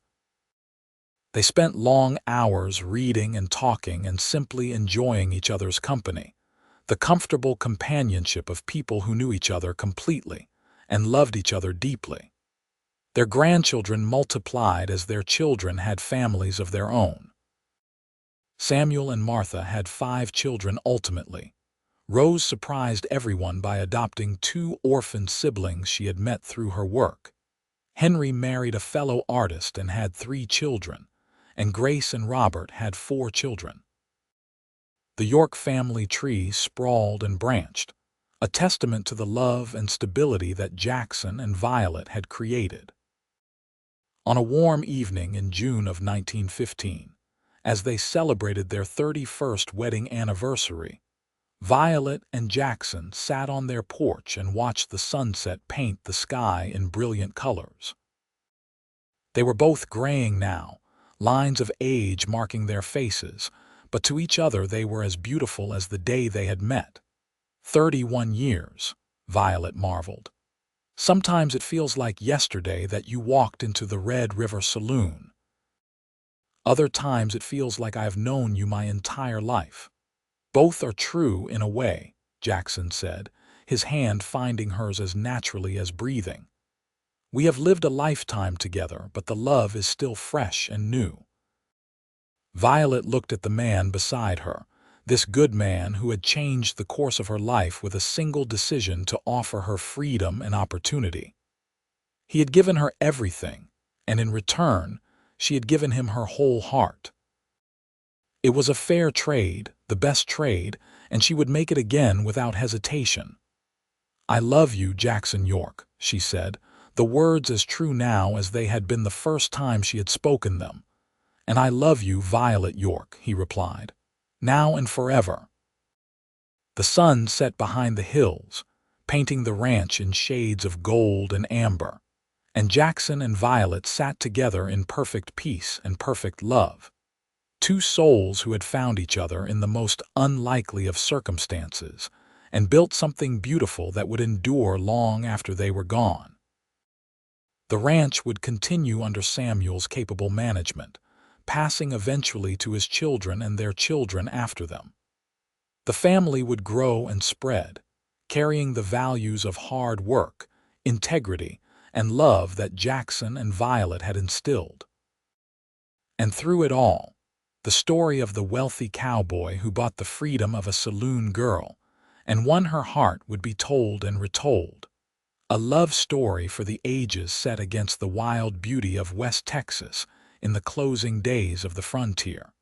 They spent long hours reading and talking and simply enjoying each other's company, the comfortable companionship of people who knew each other completely and loved each other deeply. Their grandchildren multiplied as their children had families of their own. Samuel and Martha had 5 children ultimately. Rose surprised everyone by adopting 2 orphan siblings she had met through her work. Henry married a fellow artist and had 3 children, and Grace and Robert had 4 children. The York family tree sprawled and branched, a testament to the love and stability that Jackson and Violet had created. On a warm evening in June of 1915, as they celebrated their 31st wedding anniversary, Violet and Jackson sat on their porch and watched the sunset paint the sky in brilliant colors. They were both graying now, lines of age marking their faces, but to each other they were as beautiful as the day they had met. 31 years, Violet marveled. Sometimes it feels like yesterday that you walked into the Red River Saloon. Other times it feels like I have known you my entire life. Both are true in a way, Jackson said, his hand finding hers as naturally as breathing. We have lived a lifetime together, but the love is still fresh and new. Violet looked at the man beside her, this good man who had changed the course of her life with a single decision to offer her freedom and opportunity. He had given her everything, and in return, she had given him her whole heart. It was a fair trade, the best trade, and she would make it again without hesitation. "I love you, Jackson York," she said, the words as true now as they had been the first time she had spoken them. "And I love you, Violet York," he replied, "now and forever." The sun set behind the hills, painting the ranch in shades of gold and amber, and Jackson and Violet sat together in perfect peace and perfect love. 2 souls who had found each other in the most unlikely of circumstances and built something beautiful that would endure long after they were gone. The ranch would continue under Samuel's capable management, passing eventually to his children and their children after them. The family would grow and spread, carrying the values of hard work, integrity, and love that Jackson and Violet had instilled. And through it all, the story of the wealthy cowboy who bought the freedom of a saloon girl and won her heart would be told and retold. A love story for the ages set against the wild beauty of West Texas, in the closing days of the frontier.